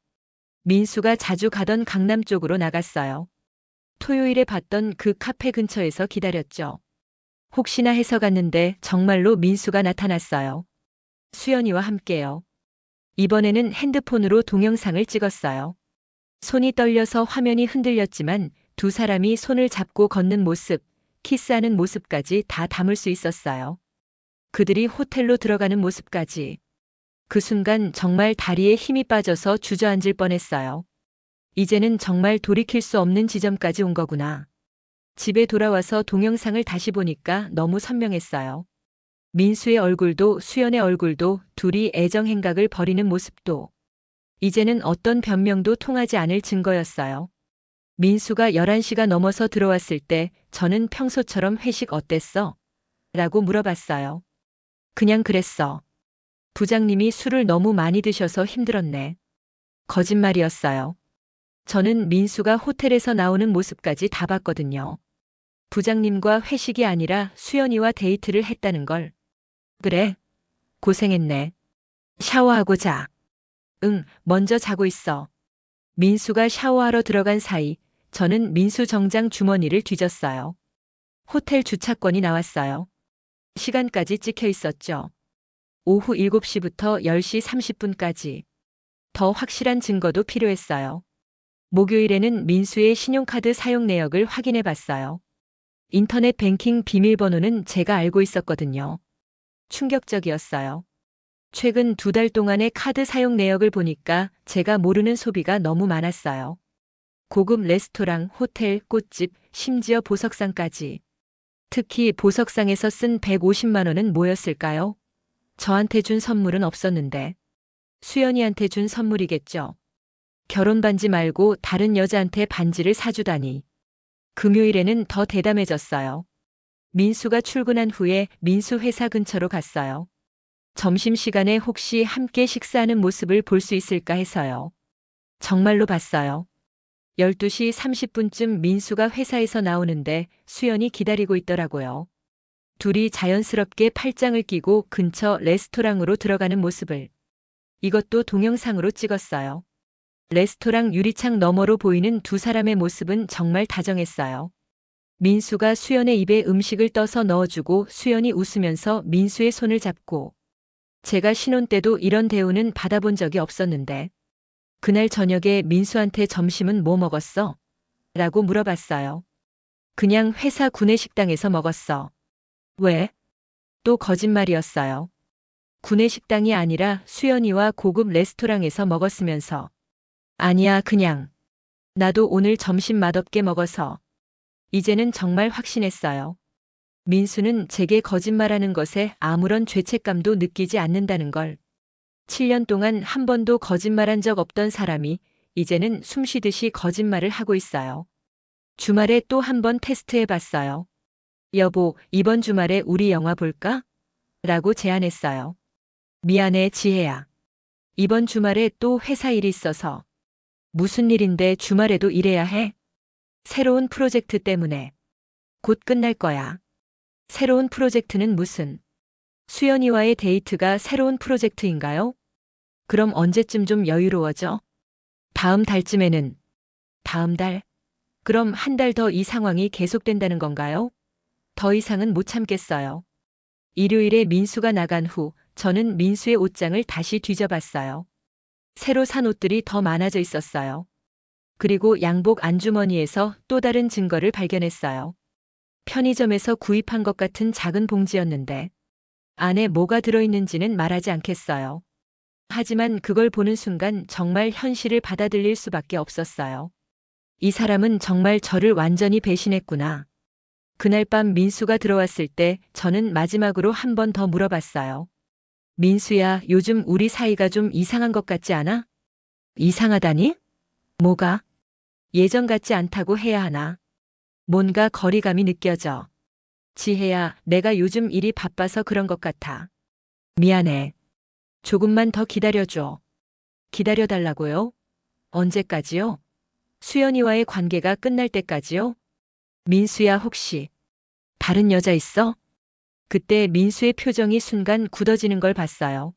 민수가 자주 가던 강남 쪽으로 나갔어요. 토요일에 봤던 그 카페 근처에서 기다렸죠. 혹시나 해서 갔는데 정말로 민수가 나타났어요. 수연이와 함께요. 이번에는 핸드폰으로 동영상을 찍었어요. 손이 떨려서 화면이 흔들렸지만 두 사람이 손을 잡고 걷는 모습, 키스하는 모습까지 다 담을 수 있었어요. 그들이 호텔로 들어가는 모습까지. 그 순간 정말 다리에 힘이 빠져서 주저앉을 뻔했어요. 이제는 정말 돌이킬 수 없는 지점까지 온 거구나. 집에 돌아와서 동영상을 다시 보니까 너무 선명했어요. 민수의 얼굴도 수연의 얼굴도 둘이 애정 행각을 벌이는 모습도. 이제는 어떤 변명도 통하지 않을 증거였어요. 민수가 11시가 넘어서 들어왔을 때 저는 평소처럼 회식 어땠어? 라고 물어봤어요. 그냥 그랬어. 부장님이 술을 너무 많이 드셔서 힘들었네. 거짓말이었어요. 저는 민수가 호텔에서 나오는 모습까지 다 봤거든요. 부장님과 회식이 아니라 수연이와 데이트를 했다는 걸. 그래. 고생했네. 샤워하고 자. 응, 먼저 자고 있어. 민수가 샤워하러 들어간 사이 저는 민수 정장 주머니를 뒤졌어요. 호텔 주차권이 나왔어요. 시간까지 찍혀 있었죠. 오후 7시부터 10시 30분까지. 더 확실한 증거도 필요했어요. 목요일에는 민수의 신용카드 사용 내역을 확인해 봤어요. 인터넷 뱅킹 비밀번호는 제가 알고 있었거든요. 충격적이었어요. 최근 2달 동안의 카드 사용 내역을 보니까 제가 모르는 소비가 너무 많았어요. 고급 레스토랑, 호텔, 꽃집, 심지어 보석상까지. 특히 보석상에서 쓴 150만 원은 뭐였을까요? 저한테 준 선물은 없었는데. 수연이한테 준 선물이겠죠. 결혼 반지 말고 다른 여자한테 반지를 사주다니. 금요일에는 더 대담해졌어요. 민수가 출근한 후에 민수 회사 근처로 갔어요. 점심시간에 혹시 함께 식사하는 모습을 볼 수 있을까 해서요. 정말로 봤어요. 12시 30분쯤 민수가 회사에서 나오는데 수연이 기다리고 있더라고요. 둘이 자연스럽게 팔짱을 끼고 근처 레스토랑으로 들어가는 모습을. 이것도 동영상으로 찍었어요. 레스토랑 유리창 너머로 보이는 두 사람의 모습은 정말 다정했어요. 민수가 수연의 입에 음식을 떠서 넣어주고 수연이 웃으면서 민수의 손을 잡고. 제가 신혼 때도 이런 대우는 받아본 적이 없었는데. 그날 저녁에 민수한테 점심은 뭐 먹었어? 라고 물어봤어요. 그냥 회사 구내식당에서 먹었어. 왜? 또 거짓말이었어요. 구내식당이 아니라 수연이와 고급 레스토랑에서 먹었으면서. 아니야, 그냥. 나도 오늘 점심 맛없게 먹어서. 이제는 정말 확신했어요. 민수는 제게 거짓말하는 것에 아무런 죄책감도 느끼지 않는다는 걸. 7년 동안 한 번도 거짓말한 적 없던 사람이 이제는 숨쉬듯이 거짓말을 하고 있어요. 주말에 또 한 번 테스트해 봤어요. 여보, 이번 주말에 우리 영화 볼까? 라고 제안했어요. 미안해, 지혜야. 이번 주말에 또 회사 일이 있어서. 무슨 일인데 주말에도 일해야 해? 새로운 프로젝트 때문에. 곧 끝날 거야. 새로운 프로젝트는 무슨? 수연이와의 데이트가 새로운 프로젝트인가요? 그럼 언제쯤 좀 여유로워져? 다음 달쯤에는. 다음 달? 그럼 한 달 더 이 상황이 계속된다는 건가요? 더 이상은 못 참겠어요. 일요일에 민수가 나간 후 저는 민수의 옷장을 다시 뒤져봤어요. 새로 산 옷들이 더 많아져 있었어요. 그리고 양복 안주머니에서 또 다른 증거를 발견했어요. 편의점에서 구입한 것 같은 작은 봉지였는데 안에 뭐가 들어있는지는 말하지 않겠어요. 하지만 그걸 보는 순간 정말 현실을 받아들일 수밖에 없었어요. 이 사람은 정말 저를 완전히 배신했구나. 그날 밤 민수가 들어왔을 때 저는 마지막으로 한 번 더 물어봤어요. 민수야, 요즘 우리 사이가 좀 이상한 것 같지 않아? 이상하다니? 뭐가? 예전 같지 않다고 해야 하나? 뭔가 거리감이 느껴져. 지혜야, 내가 요즘 일이 바빠서 그런 것 같아. 미안해. 조금만 더 기다려줘. 기다려달라고요? 언제까지요? 수연이와의 관계가 끝날 때까지요? 민수야, 혹시 다른 여자 있어? 그때 민수의 표정이 순간 굳어지는 걸 봤어요.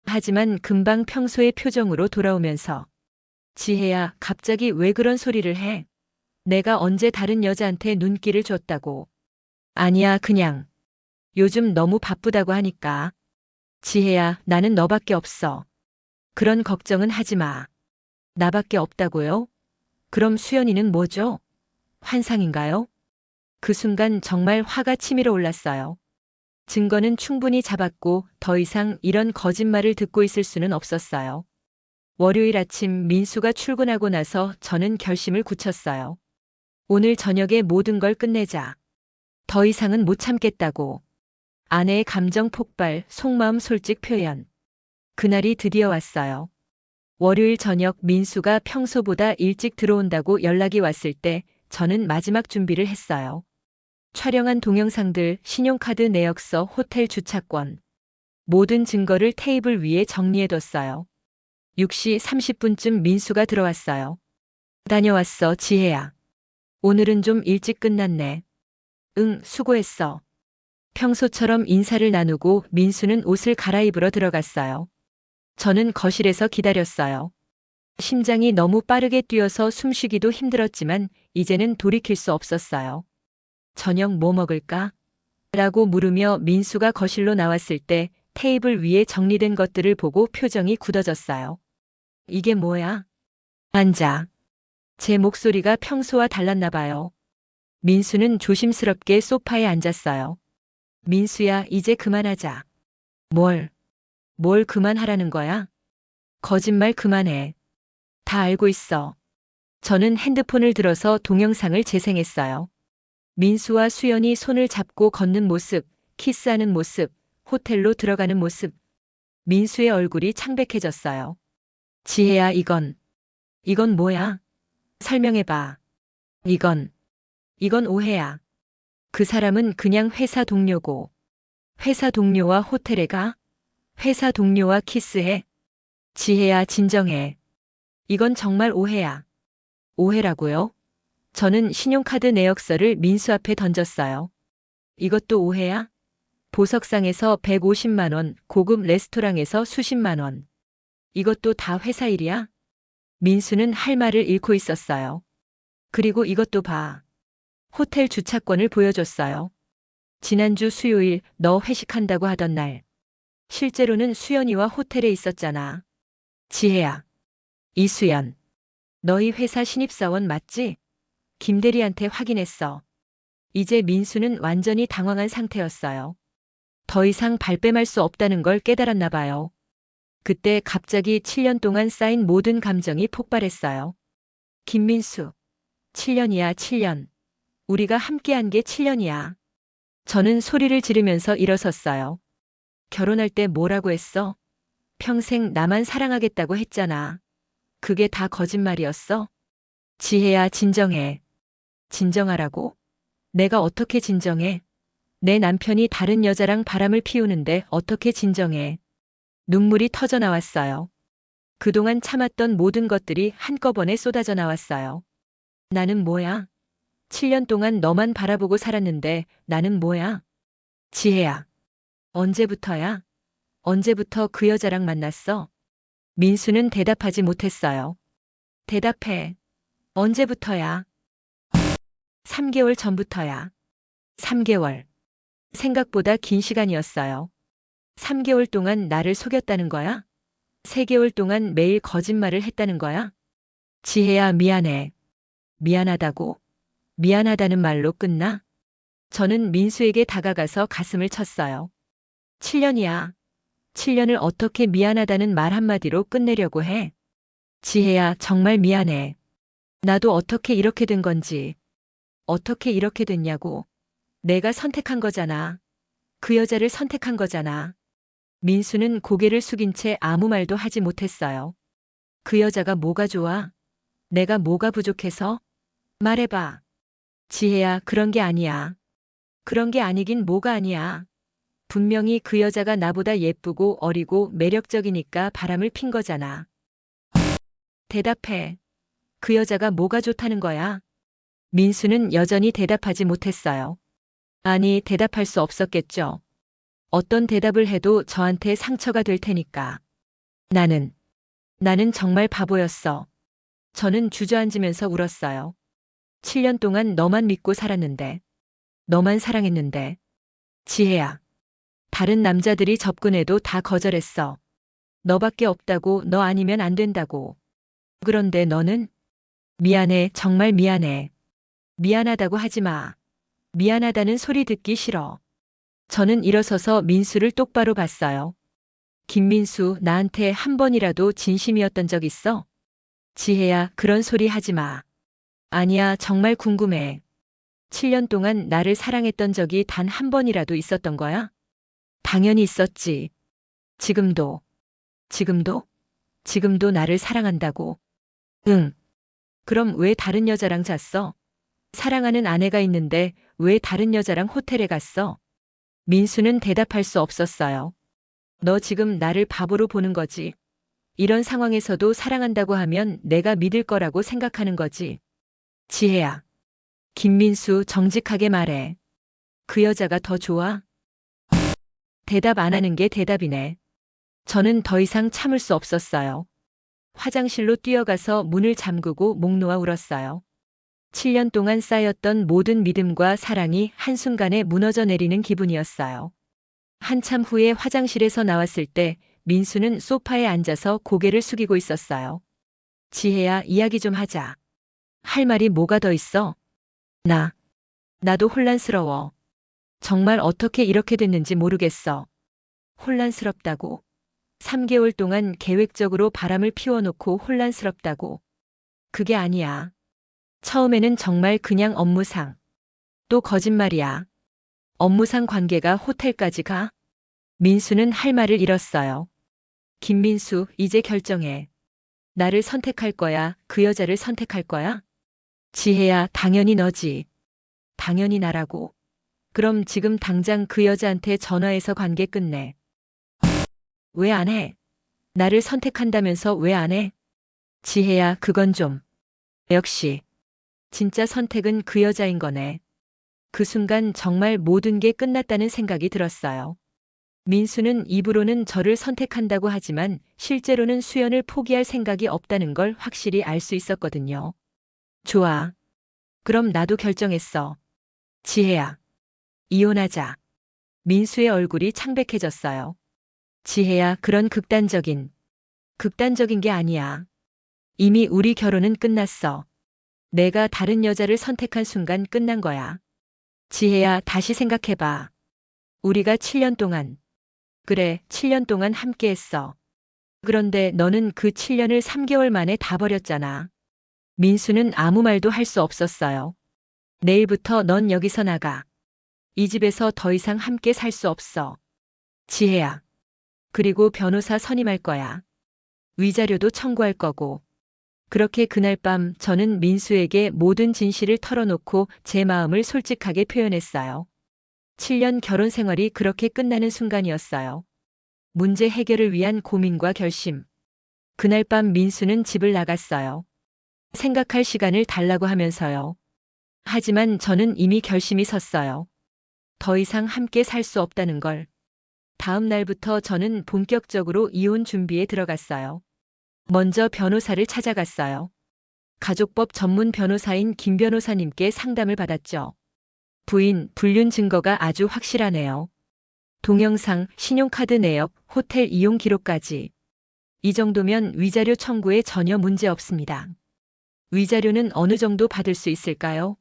하지만 금방 평소의 표정으로 돌아오면서 지혜야, 갑자기 왜 그런 소리를 해? 내가 언제 다른 여자한테 눈길을 줬다고. 아니야, 그냥 요즘 너무 바쁘다고 하니까. 지혜야, 나는 너밖에 없어. 그런 걱정은 하지 마. 나밖에 없다고요? 그럼 수연이는 뭐죠? 환상인가요? 그 순간 정말 화가 치밀어 올랐어요. 증거는 충분히 잡았고 더 이상 이런 거짓말을 듣고 있을 수는 없었어요. 월요일 아침 민수가 출근하고 나서 저는 결심을 굳혔어요. 오늘 저녁에 모든 걸 끝내자. 더 이상은 못 참겠다고. 아내의 감정 폭발, 속마음 솔직 표현. 그날이 드디어 왔어요. 월요일 저녁 민수가 평소보다 일찍 들어온다고 연락이 왔을 때 저는 마지막 준비를 했어요. 촬영한 동영상들, 신용카드 내역서, 호텔 주차권. 모든 증거를 테이블 위에 정리해뒀어요. 6시 30분쯤 민수가 들어왔어요. 다녀왔어, 지혜야. 오늘은 좀 일찍 끝났네. 응, 수고했어. 평소처럼 인사를 나누고 민수는 옷을 갈아입으러 들어갔어요. 저는 거실에서 기다렸어요. 심장이 너무 빠르게 뛰어서 숨쉬기도 힘들었지만 이제는 돌이킬 수 없었어요. 저녁 뭐 먹을까? 라고 물으며 민수가 거실로 나왔을 때 테이블 위에 정리된 것들을 보고 표정이 굳어졌어요. 이게 뭐야? 앉아. 제 목소리가 평소와 달랐나 봐요. 민수는 조심스럽게 소파에 앉았어요. 민수야, 이제 그만하자. 뭘 그만하라는 거야? 거짓말 그만해. 다 알고 있어. 저는 핸드폰을 들어서 동영상을 재생했어요. 민수와 수연이 손을 잡고 걷는 모습, 키스하는 모습, 호텔로 들어가는 모습. 민수의 얼굴이 창백해졌어요. 지혜야, 이건 뭐야? 설명해봐. 이건 오해야. 그 사람은 그냥 회사 동료고. 회사 동료와 호텔에 가? 회사 동료와 키스해? 지혜야, 진정해. 이건 정말 오해야. 오해라고요? 저는 신용카드 내역서를 민수 앞에 던졌어요. 이것도 오해야? 보석상에서 150만 원, 고급 레스토랑에서 수십만 원. 이것도 다 회사 일이야? 민수는 할 말을 잃고 있었어요. 그리고 이것도 봐. 호텔 주차권을 보여줬어요. 지난주 수요일 너 회식한다고 하던 날. 실제로는 수연이와 호텔에 있었잖아. 지혜야. 이수연. 너희 회사 신입사원 맞지? 김대리한테 확인했어. 이제 민수는 완전히 당황한 상태였어요. 더 이상 발뺌할 수 없다는 걸 깨달았나 봐요. 그때 갑자기 7년 동안 쌓인 모든 감정이 폭발했어요. 김민수. 7년이야, 7년. 우리가 함께한 게 7년이야. 저는 소리를 지르면서 일어섰어요. 결혼할 때 뭐라고 했어? 평생 나만 사랑하겠다고 했잖아. 그게 다 거짓말이었어? 지혜야, 진정해. 진정하라고? 내가 어떻게 진정해? 내 남편이 다른 여자랑 바람을 피우는데 어떻게 진정해? 눈물이 터져 나왔어요. 그동안 참았던 모든 것들이 한꺼번에 쏟아져 나왔어요. 나는 뭐야? 7년 동안 너만 바라보고 살았는데 나는 뭐야? 지혜야. 언제부터야? 언제부터 그 여자랑 만났어? 민수는 대답하지 못했어요. 대답해. 언제부터야? 3개월 전부터야. 3개월. 생각보다 긴 시간이었어요. 3개월 동안 나를 속였다는 거야? 3개월 동안 매일 거짓말을 했다는 거야? 지혜야, 미안해. 미안하다고? 미안하다는 말로 끝나? 저는 민수에게 다가가서 가슴을 쳤어요. 7년이야. 7년을 어떻게 미안하다는 말 한마디로 끝내려고 해? 지혜야, 정말 미안해. 나도 어떻게 이렇게 된 건지. 어떻게 이렇게 됐냐고. 내가 선택한 거잖아. 그 여자를 선택한 거잖아. 민수는 고개를 숙인 채 아무 말도 하지 못했어요. 그 여자가 뭐가 좋아? 내가 뭐가 부족해서? 말해봐. 지혜야, 그런 게 아니야. 그런 게 아니긴 뭐가 아니야. 분명히 그 여자가 나보다 예쁘고 어리고 매력적이니까 바람을 핀 거잖아. 대답해. 그 여자가 뭐가 좋다는 거야? 민수는 여전히 대답하지 못했어요. 아니, 대답할 수 없었겠죠. 어떤 대답을 해도 저한테 상처가 될 테니까. 나는 정말 바보였어. 저는 주저앉으면서 울었어요. 7년 동안 너만 믿고 살았는데, 너만 사랑했는데. 지혜야. 다른 남자들이 접근해도 다 거절했어. 너밖에 없다고, 너 아니면 안 된다고. 그런데 너는? 미안해, 정말 미안해. 미안하다고 하지 마. 미안하다는 소리 듣기 싫어. 저는 일어서서 민수를 똑바로 봤어요. 김민수, 나한테 한 번이라도 진심이었던 적 있어? 지혜야, 그런 소리 하지 마. 아니야, 정말 궁금해. 7년 동안 나를 사랑했던 적이 단 한 번이라도 있었던 거야? 당연히 있었지. 지금도. 지금도? 지금도 나를 사랑한다고. 응. 그럼 왜 다른 여자랑 잤어? 사랑하는 아내가 있는데 왜 다른 여자랑 호텔에 갔어? 민수는 대답할 수 없었어요. 너 지금 나를 바보로 보는 거지. 이런 상황에서도 사랑한다고 하면 내가 믿을 거라고 생각하는 거지. 지혜야. 김민수, 정직하게 말해. 그 여자가 더 좋아? 대답 안 하는 게 대답이네. 저는 더 이상 참을 수 없었어요. 화장실로 뛰어가서 문을 잠그고 목 놓아 울었어요. 7년 동안 쌓였던 모든 믿음과 사랑이 한순간에 무너져 내리는 기분이었어요. 한참 후에 화장실에서 나왔을 때 민수는 소파에 앉아서 고개를 숙이고 있었어요. 지혜야, 이야기 좀 하자. 할 말이 뭐가 더 있어? 나도 혼란스러워. 정말 어떻게 이렇게 됐는지 모르겠어. 혼란스럽다고. 3개월 동안 계획적으로 바람을 피워놓고 혼란스럽다고. 그게 아니야. 처음에는 정말 그냥 업무상. 또 거짓말이야. 업무상 관계가 호텔까지 가? 민수는 할 말을 잃었어요. 김민수, 이제 결정해. 나를 선택할 거야? 그 여자를 선택할 거야? 지혜야, 당연히 너지. 당연히 나라고. 그럼 지금 당장 그 여자한테 전화해서 관계 끝내. 왜 안 해? 나를 선택한다면서 왜 안 해? 지혜야, 그건 좀. 역시. 진짜 선택은 그 여자인 거네. 그 순간 정말 모든 게 끝났다는 생각이 들었어요. 민수는 입으로는 저를 선택한다고 하지만 실제로는 수연을 포기할 생각이 없다는 걸 확실히 알 수 있었거든요. 좋아. 그럼 나도 결정했어. 지혜야. 이혼하자. 민수의 얼굴이 창백해졌어요. 지혜야, 그런 극단적인 게 아니야. 이미 우리 결혼은 끝났어. 내가 다른 여자를 선택한 순간 끝난 거야. 지혜야, 다시 생각해봐. 우리가 7년 동안. 그래, 7년 동안 함께 했어. 그런데 너는 그 7년을 3개월 만에 다 버렸잖아. 민수는 아무 말도 할 수 없었어요. 내일부터 넌 여기서 나가. 이 집에서 더 이상 함께 살 수 없어. 지혜야. 그리고 변호사 선임할 거야. 위자료도 청구할 거고. 그렇게 그날 밤 저는 민수에게 모든 진실을 털어놓고 제 마음을 솔직하게 표현했어요. 7년 결혼 생활이 그렇게 끝나는 순간이었어요. 문제 해결을 위한 고민과 결심. 그날 밤 민수는 집을 나갔어요. 생각할 시간을 달라고 하면서요. 하지만 저는 이미 결심이 섰어요. 더 이상 함께 살 수 없다는 걸. 다음 날부터 저는 본격적으로 이혼 준비에 들어갔어요. 먼저 변호사를 찾아갔어요. 가족법 전문 변호사인 김 변호사님께 상담을 받았죠. 부인, 불륜 증거가 아주 확실하네요. 동영상, 신용카드 내역, 호텔 이용 기록까지. 이 정도면 위자료 청구에 전혀 문제 없습니다. 위자료는 어느 정도 받을 수 있을까요?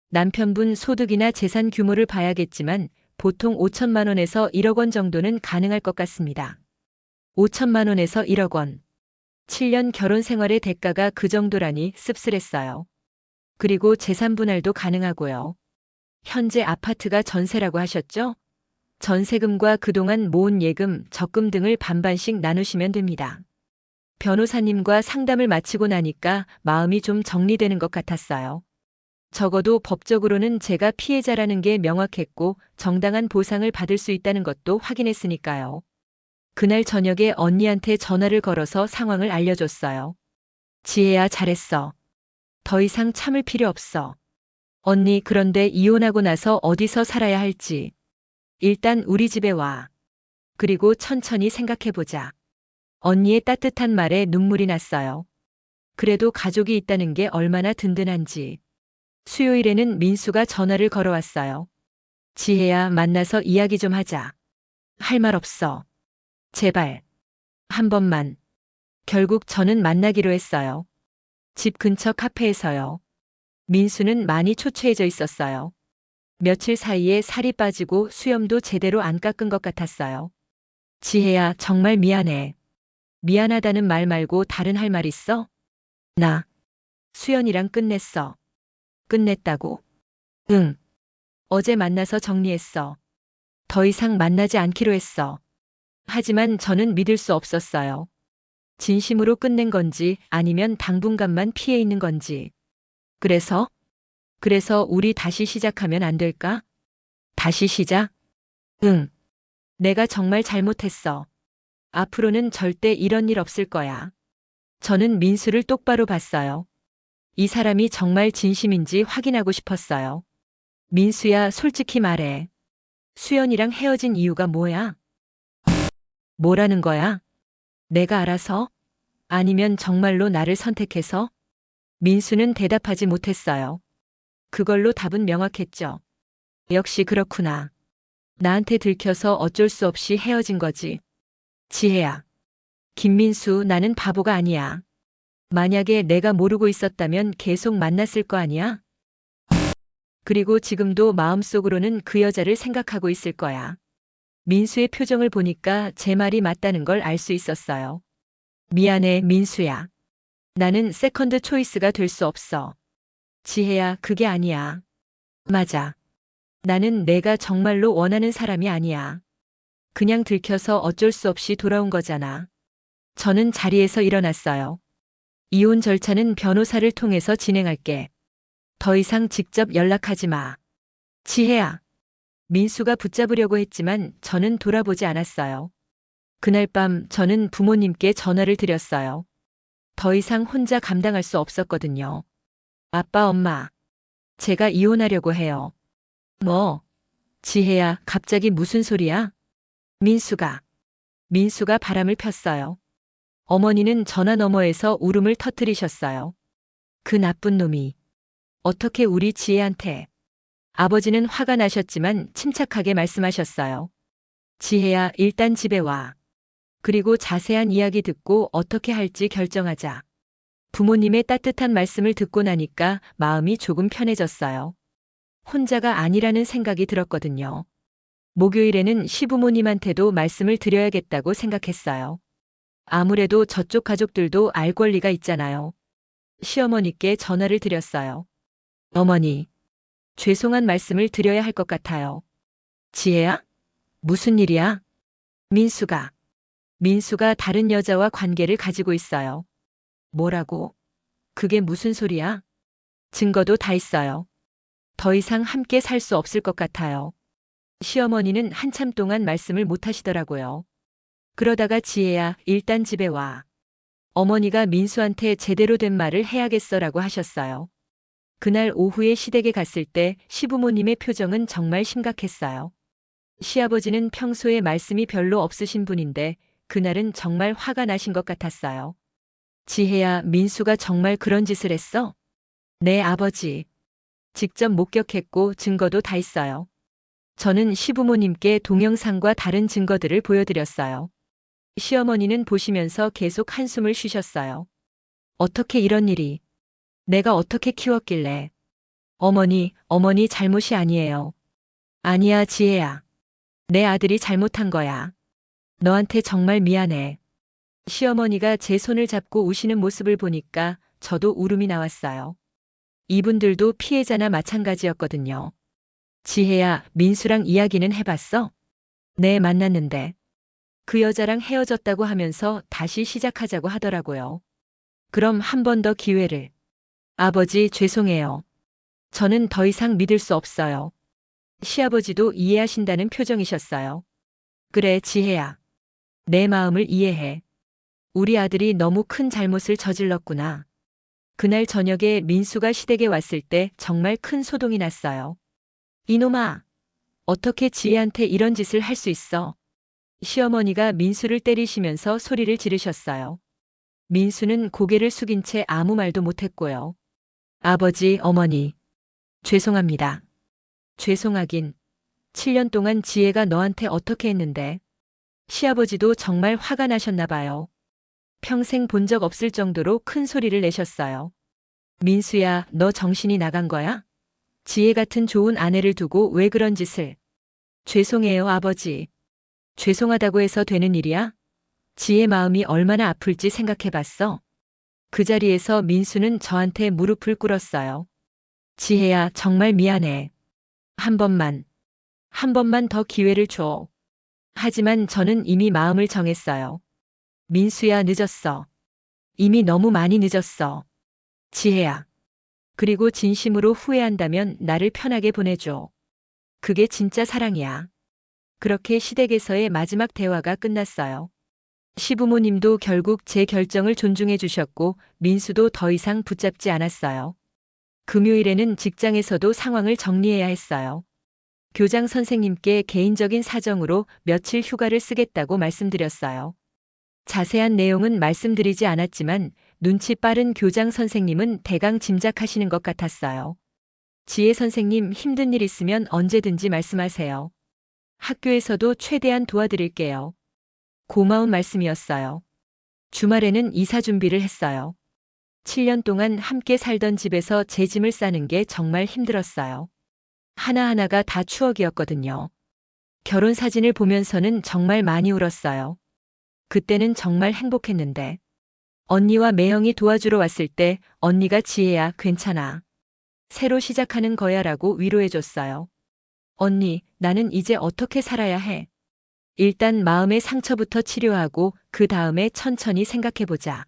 남편분 소득이나 재산 규모를 봐야겠지만 보통 5천만 원에서 1억 원 정도는 가능할 것 같습니다. 5천만 원에서 1억 원. 7년 결혼 생활의 대가가 그 정도라니 씁쓸했어요. 그리고 재산 분할도 가능하고요. 현재 아파트가 전세라고 하셨죠? 전세금과 그동안 모은 예금, 적금 등을 반반씩 나누시면 됩니다. 변호사님과 상담을 마치고 나니까 마음이 좀 정리되는 것 같았어요. 적어도 법적으로는 제가 피해자라는 게 명확했고 정당한 보상을 받을 수 있다는 것도 확인했으니까요. 그날 저녁에 언니한테 전화를 걸어서 상황을 알려줬어요. 지혜야, 잘했어. 더 이상 참을 필요 없어. 언니, 그런데 이혼하고 나서 어디서 살아야 할지. 일단 우리 집에 와. 그리고 천천히 생각해보자. 언니의 따뜻한 말에 눈물이 났어요. 그래도 가족이 있다는 게 얼마나 든든한지. 수요일에는 민수가 전화를 걸어왔어요. 지혜야, 만나서 이야기 좀 하자. 할 말 없어. 제발. 한 번만. 결국 저는 만나기로 했어요. 집 근처 카페에서요. 민수는 많이 초췌해져 있었어요. 며칠 사이에 살이 빠지고 수염도 제대로 안 깎은 것 같았어요. 지혜야, 정말 미안해. 미안하다는 말 말고 다른 할 말 있어? 나 수연이랑 끝냈어. 끝냈다고? 응. 어제 만나서 정리했어. 더 이상 만나지 않기로 했어. 하지만 저는 믿을 수 없었어요. 진심으로 끝낸 건지 아니면 당분간만 피해 있는 건지. 그래서 우리 다시 시작하면 안 될까? 다시 시작? 응. 내가 정말 잘못했어. 앞으로는 절대 이런 일 없을 거야. 저는 민수를 똑바로 봤어요. 이 사람이 정말 진심인지 확인하고 싶었어요. 민수야, 솔직히 말해. 수연이랑 헤어진 이유가 뭐야? 뭐라는 거야? 내가 알아서? 아니면 정말로 나를 선택해서? 민수는 대답하지 못했어요. 그걸로 답은 명확했죠. 역시 그렇구나. 나한테 들켜서 어쩔 수 없이 헤어진 거지. 지혜야. 김민수, 나는 바보가 아니야. 만약에 내가 모르고 있었다면 계속 만났을 거 아니야? 그리고 지금도 마음속으로는 그 여자를 생각하고 있을 거야. 민수의 표정을 보니까 제 말이 맞다는 걸 알 수 있었어요. 미안해, 민수야. 나는 세컨드 초이스가 될 수 없어. 지혜야, 그게 아니야. 맞아. 나는 내가 정말로 원하는 사람이 아니야. 그냥 들켜서 어쩔 수 없이 돌아온 거잖아. 저는 자리에서 일어났어요. 이혼 절차는 변호사를 통해서 진행할게. 더 이상 직접 연락하지 마. 지혜야. 민수가 붙잡으려고 했지만 저는 돌아보지 않았어요. 그날 밤 저는 부모님께 전화를 드렸어요. 더 이상 혼자 감당할 수 없었거든요. 아빠, 엄마. 제가 이혼하려고 해요. 뭐? 지혜야, 갑자기 무슨 소리야? 민수가 바람을 폈어요. 어머니는 전화 너머에서 울음을 터뜨리셨어요. 그 나쁜 놈이. 어떻게 우리 지혜한테. 아버지는 화가 나셨지만 침착하게 말씀하셨어요. 지혜야, 일단 집에 와. 그리고 자세한 이야기 듣고 어떻게 할지 결정하자. 부모님의 따뜻한 말씀을 듣고 나니까 마음이 조금 편해졌어요. 혼자가 아니라는 생각이 들었거든요. 목요일에는 시부모님한테도 말씀을 드려야겠다고 생각했어요. 아무래도 저쪽 가족들도 알 권리가 있잖아요. 시어머니께 전화를 드렸어요. 어머니, 죄송한 말씀을 드려야 할 것 같아요. 지혜야? 무슨 일이야? 민수가 다른 여자와 관계를 가지고 있어요. 뭐라고? 그게 무슨 소리야? 증거도 다 있어요. 더 이상 함께 살 수 없을 것 같아요. 시어머니는 한참 동안 말씀을 못 하시더라고요. 그러다가 지혜야, 일단 집에 와. 어머니가 민수한테 제대로 된 말을 해야겠어라고 하셨어요. 그날 오후에 시댁에 갔을 때 시부모님의 표정은 정말 심각했어요. 시아버지는 평소에 말씀이 별로 없으신 분인데 그날은 정말 화가 나신 것 같았어요. 지혜야, 민수가 정말 그런 짓을 했어? 네, 아버지. 직접 목격했고 증거도 다 있어요. 저는 시부모님께 동영상과 다른 증거들을 보여드렸어요. 시어머니는 보시면서 계속 한숨을 쉬셨어요. 어떻게 이런 일이? 내가 어떻게 키웠길래? 어머니 잘못이 아니에요. 아니야, 지혜야. 내 아들이 잘못한 거야. 너한테 정말 미안해. 시어머니가 제 손을 잡고 우시는 모습을 보니까 저도 울음이 나왔어요. 이분들도 피해자나 마찬가지였거든요. 지혜야, 민수랑 이야기는 해봤어? 네, 만났는데. 그 여자랑 헤어졌다고 하면서 다시 시작하자고 하더라고요. 그럼 한 번 더 기회를. 아버지, 죄송해요. 저는 더 이상 믿을 수 없어요. 시아버지도 이해하신다는 표정이셨어요. 그래, 지혜야. 내 마음을 이해해. 우리 아들이 너무 큰 잘못을 저질렀구나. 그날 저녁에 민수가 시댁에 왔을 때 정말 큰 소동이 났어요. 이놈아, 어떻게 지혜한테 이런 짓을 할 수 있어? 시어머니가 민수를 때리시면서 소리를 지르셨어요. 민수는 고개를 숙인 채 아무 말도 못했고요. 아버지, 어머니, 죄송합니다. 죄송하긴. 7년 동안 지혜가 너한테 어떻게 했는데. 시아버지도 정말 화가 나셨나 봐요. 평생 본 적 없을 정도로 큰 소리를 내셨어요. 민수야, 너 정신이 나간 거야? 지혜 같은 좋은 아내를 두고 왜 그런 짓을? 죄송해요, 아버지. 죄송하다고 해서 되는 일이야? 지혜 마음이 얼마나 아플지 생각해봤어? 그 자리에서 민수는 저한테 무릎을 꿇었어요. 지혜야, 정말 미안해. 한 번만 더 기회를 줘. 하지만 저는 이미 마음을 정했어요. 민수야, 늦었어. 이미 너무 많이 늦었어. 지혜야. 그리고 진심으로 후회한다면 나를 편하게 보내줘. 그게 진짜 사랑이야. 그렇게 시댁에서의 마지막 대화가 끝났어요. 시부모님도 결국 제 결정을 존중해 주셨고 민수도 더 이상 붙잡지 않았어요. 금요일에는 직장에서도 상황을 정리해야 했어요. 교장 선생님께 개인적인 사정으로 며칠 휴가를 쓰겠다고 말씀드렸어요. 자세한 내용은 말씀드리지 않았지만 눈치 빠른 교장 선생님은 대강 짐작하시는 것 같았어요. 지혜 선생님, 힘든 일 있으면 언제든지 말씀하세요. 학교에서도 최대한 도와드릴게요. 고마운 말씀이었어요. 주말에는 이사 준비를 했어요. 7년 동안 함께 살던 집에서 제 짐을 싸는 게 정말 힘들었어요. 하나하나가 다 추억이었거든요. 결혼 사진을 보면서는 정말 많이 울었어요. 그때는 정말 행복했는데. 언니와 매형이 도와주러 왔을 때 언니가 지혜야, 괜찮아. 새로 시작하는 거야 라고 위로해줬어요. 언니, 나는 이제 어떻게 살아야 해? 일단 마음의 상처부터 치료하고 그 다음에 천천히 생각해보자.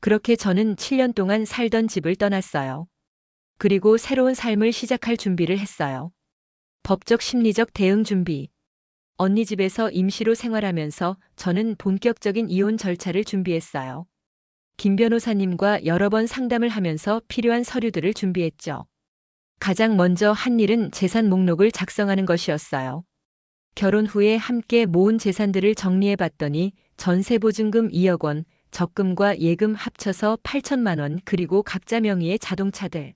그렇게 저는 7년 동안 살던 집을 떠났어요. 그리고 새로운 삶을 시작할 준비를 했어요. 법적 심리적 대응 준비. 언니 집에서 임시로 생활하면서 저는 본격적인 이혼 절차를 준비했어요. 김 변호사님과 여러 번 상담을 하면서 필요한 서류들을 준비했죠. 가장 먼저 한 일은 재산 목록을 작성하는 것이었어요. 결혼 후에 함께 모은 재산들을 정리해 봤더니 전세보증금 2억 원, 적금과 예금 합쳐서 8천만 원, 그리고 각자 명의의 자동차들.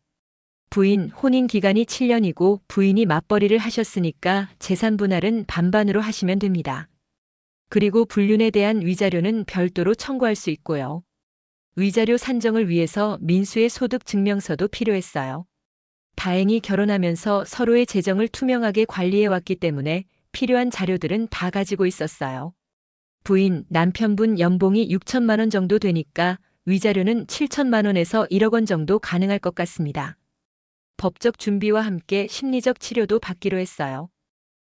부인 혼인 기간이 7년이고 부인이 맞벌이를 하셨으니까 재산 분할은 반반으로 하시면 됩니다. 그리고 불륜에 대한 위자료는 별도로 청구할 수 있고요. 위자료 산정을 위해서 민수의 소득 증명서도 필요했어요. 다행히 결혼하면서 서로의 재정을 투명하게 관리해왔기 때문에 필요한 자료들은 다 가지고 있었어요. 부인, 남편분 연봉이 6천만 원 정도 되니까 위자료는 7천만 원에서 1억 원 정도 가능할 것 같습니다. 법적 준비와 함께 심리적 치료도 받기로 했어요.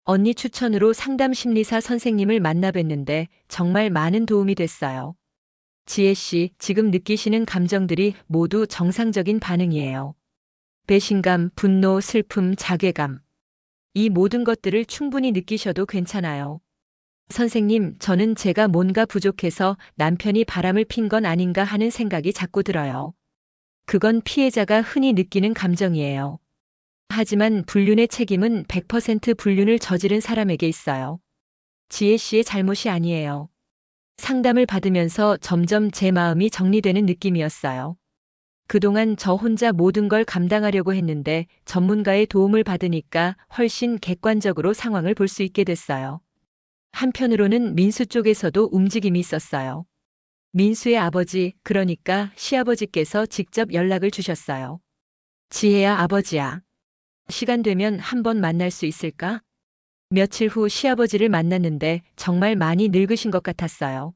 언니 추천으로 상담 심리사 선생님을 만나 뵀는데 정말 많은 도움이 됐어요. 지혜 씨, 지금 느끼시는 감정들이 모두 정상적인 반응이에요. 배신감, 분노, 슬픔, 자괴감. 이 모든 것들을 충분히 느끼셔도 괜찮아요. 선생님, 저는 제가 뭔가 부족해서 남편이 바람을 핀 건 아닌가 하는 생각이 자꾸 들어요. 그건 피해자가 흔히 느끼는 감정이에요. 하지만 불륜의 책임은 100% 불륜을 저지른 사람에게 있어요. 지혜 씨의 잘못이 아니에요. 상담을 받으면서 점점 제 마음이 정리되는 느낌이었어요. 그동안 저 혼자 모든 걸 감당하려고 했는데 전문가의 도움을 받으니까 훨씬 객관적으로 상황을 볼 수 있게 됐어요. 한편으로는 민수 쪽에서도 움직임이 있었어요. 민수의 아버지, 그러니까 시아버지께서 직접 연락을 주셨어요. 지혜야, 아버지야. 시간 되면 한번 만날 수 있을까? 며칠 후 시아버지를 만났는데 정말 많이 늙으신 것 같았어요.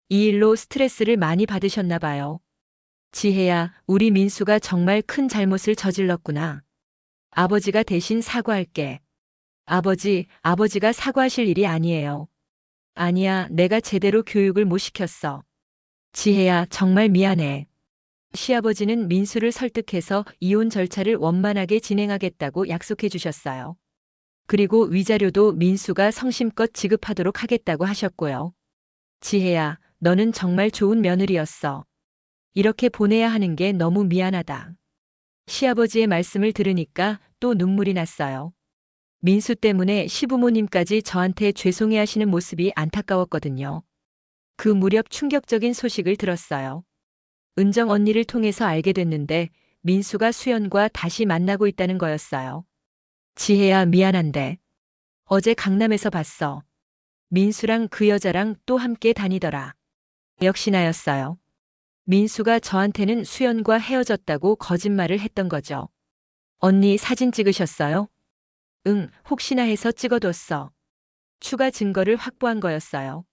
이 일로 스트레스를 많이 받으셨나 봐요. 지혜야, 우리 민수가 정말 큰 잘못을 저질렀구나. 아버지가 대신 사과할게. 아버지가 사과하실 일이 아니에요. 아니야, 내가 제대로 교육을 못 시켰어. 지혜야, 정말 미안해. 시아버지는 민수를 설득해서 이혼 절차를 원만하게 진행하겠다고 약속해 주셨어요. 그리고 위자료도 민수가 성심껏 지급하도록 하겠다고 하셨고요. 지혜야, 너는 정말 좋은 며느리였어. 이렇게 보내야 하는 게 너무 미안하다. 시아버지의 말씀을 들으니까 또 눈물이 났어요. 민수 때문에 시부모님까지 저한테 죄송해 하시는 모습이 안타까웠거든요. 그 무렵 충격적인 소식을 들었어요. 은정 언니를 통해서 알게 됐는데 민수가 수연과 다시 만나고 있다는 거였어요. 지혜야, 미안한데. 어제 강남에서 봤어. 민수랑 그 여자랑 또 함께 다니더라. 역시 나였어요. 민수가 저한테는 수연과 헤어졌다고 거짓말을 했던 거죠. 언니 사진 찍으셨어요? 응, 혹시나 해서 찍어뒀어. 추가 증거를 확보한 거였어요.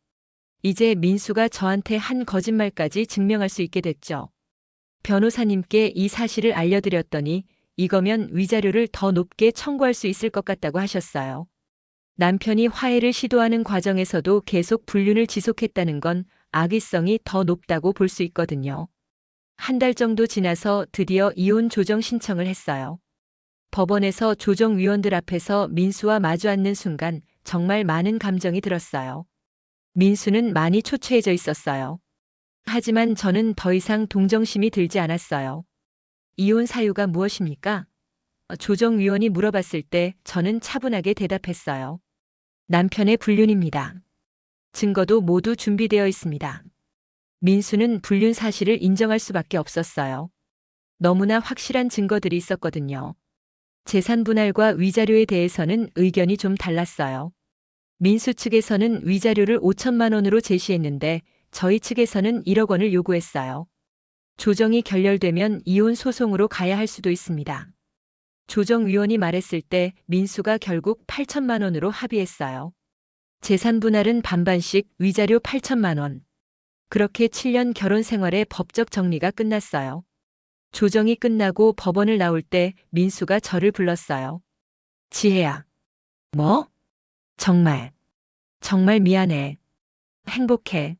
이제 민수가 저한테 한 거짓말까지 증명할 수 있게 됐죠. 변호사님께 이 사실을 알려드렸더니 이거면 위자료를 더 높게 청구할 수 있을 것 같다고 하셨어요. 남편이 화해를 시도하는 과정에서도 계속 불륜을 지속했다는 건 악의성이 더 높다고 볼 수 있거든요. 한 달 정도 지나서 드디어 이혼 조정 신청을 했어요. 법원에서 조정위원들 앞에서 민수와 마주 앉는 순간 정말 많은 감정이 들었어요. 민수는 많이 초췌해져 있었어요. 하지만 저는 더 이상 동정심이 들지 않았어요. 이혼 사유가 무엇입니까? 조정위원이 물어봤을 때 저는 차분하게 대답했어요. 남편의 불륜입니다. 증거도 모두 준비되어 있습니다. 민수는 불륜 사실을 인정할 수밖에 없었어요. 너무나 확실한 증거들이 있었거든요. 재산 분할과 위자료에 대해서는 의견이 좀 달랐어요. 민수 측에서는 위자료를 5천만 원으로 제시했는데 저희 측에서는 1억 원을 요구했어요. 조정이 결렬되면 이혼 소송으로 가야 할 수도 있습니다. 조정위원이 말했을 때 민수가 결국 8천만 원으로 합의했어요. 재산 분할은 반반씩, 위자료 8천만 원. 그렇게 7년 결혼 생활의 법적 정리가 끝났어요. 조정이 끝나고 법원을 나올 때 민수가 저를 불렀어요. 지혜야. 뭐? 정말 미안해. 행복해.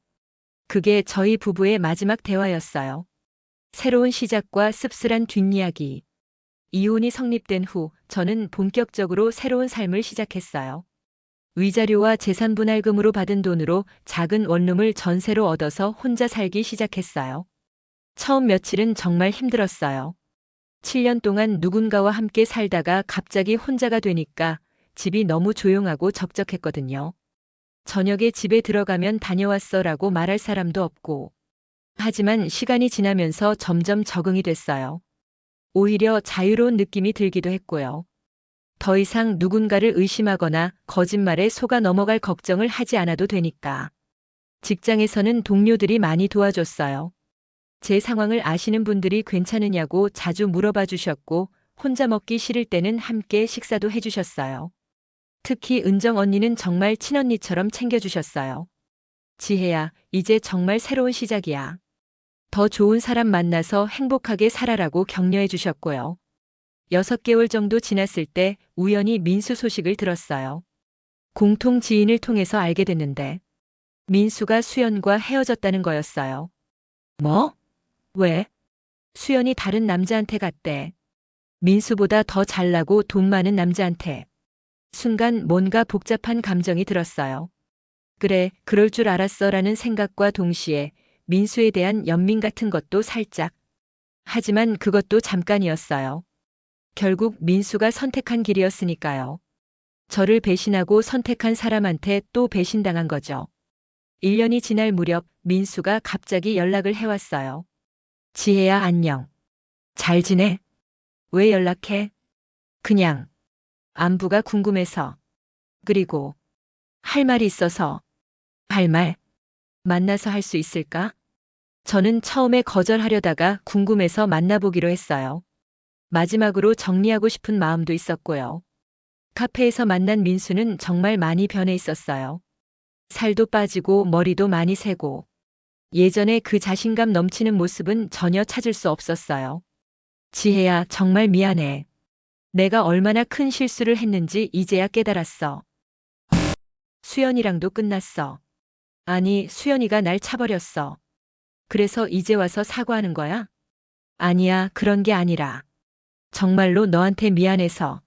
그게 저희 부부의 마지막 대화였어요. 새로운 시작과 씁쓸한 뒷이야기. 이혼이 성립된 후 저는 본격적으로 새로운 삶을 시작했어요. 위자료와 재산 분할금으로 받은 돈으로 작은 원룸을 전세로 얻어서 혼자 살기 시작했어요. 처음 며칠은 정말 힘들었어요. 7년 동안 누군가와 함께 살다가 갑자기 혼자가 되니까 집이 너무 조용하고 적적했거든요. 저녁에 집에 들어가면 다녀왔어라고 말할 사람도 없고. 하지만 시간이 지나면서 점점 적응이 됐어요. 오히려 자유로운 느낌이 들기도 했고요. 더 이상 누군가를 의심하거나 거짓말에 속아 넘어갈 걱정을 하지 않아도 되니까. 직장에서는 동료들이 많이 도와줬어요. 제 상황을 아시는 분들이 괜찮으냐고 자주 물어봐 주셨고 혼자 먹기 싫을 때는 함께 식사도 해주셨어요. 특히 은정 언니는 정말 친언니처럼 챙겨주셨어요. 지혜야, 이제 정말 새로운 시작이야. 더 좋은 사람 만나서 행복하게 살아라고 격려해 주셨고요. 6개월 정도 지났을 때 우연히 민수 소식을 들었어요. 공통 지인을 통해서 알게 됐는데 민수가 수연과 헤어졌다는 거였어요. 뭐? 왜? 수연이 다른 남자한테 갔대. 민수보다 더 잘나고 돈 많은 남자한테. 순간 뭔가 복잡한 감정이 들었어요. 그래, 그럴 줄 알았어라는 생각과 동시에 민수에 대한 연민 같은 것도 살짝. 하지만 그것도 잠깐이었어요. 결국 민수가 선택한 길이었으니까요. 저를 배신하고 선택한 사람한테 또 배신당한 거죠. 1년이 지날 무렵 민수가 갑자기 연락을 해왔어요. 지혜야, 안녕. 잘 지내? 왜 연락해? 그냥 안부가 궁금해서. 그리고 할 말이 있어서. 할 말? 만나서 할 수 있을까? 저는 처음에 거절하려다가 궁금해서 만나보기로 했어요. 마지막으로 정리하고 싶은 마음도 있었고요. 카페에서 만난 민수는 정말 많이 변해 있었어요. 살도 빠지고 머리도 많이 새고 예전에 그 자신감 넘치는 모습은 전혀 찾을 수 없었어요. 지혜야, 정말 미안해. 내가 얼마나 큰 실수를 했는지 이제야 깨달았어. 수연이랑도 끝났어. 아니, 수연이가 날 차버렸어. 그래서 이제 와서 사과하는 거야? 아니야, 그런 게 아니라. 정말로 너한테 미안해서.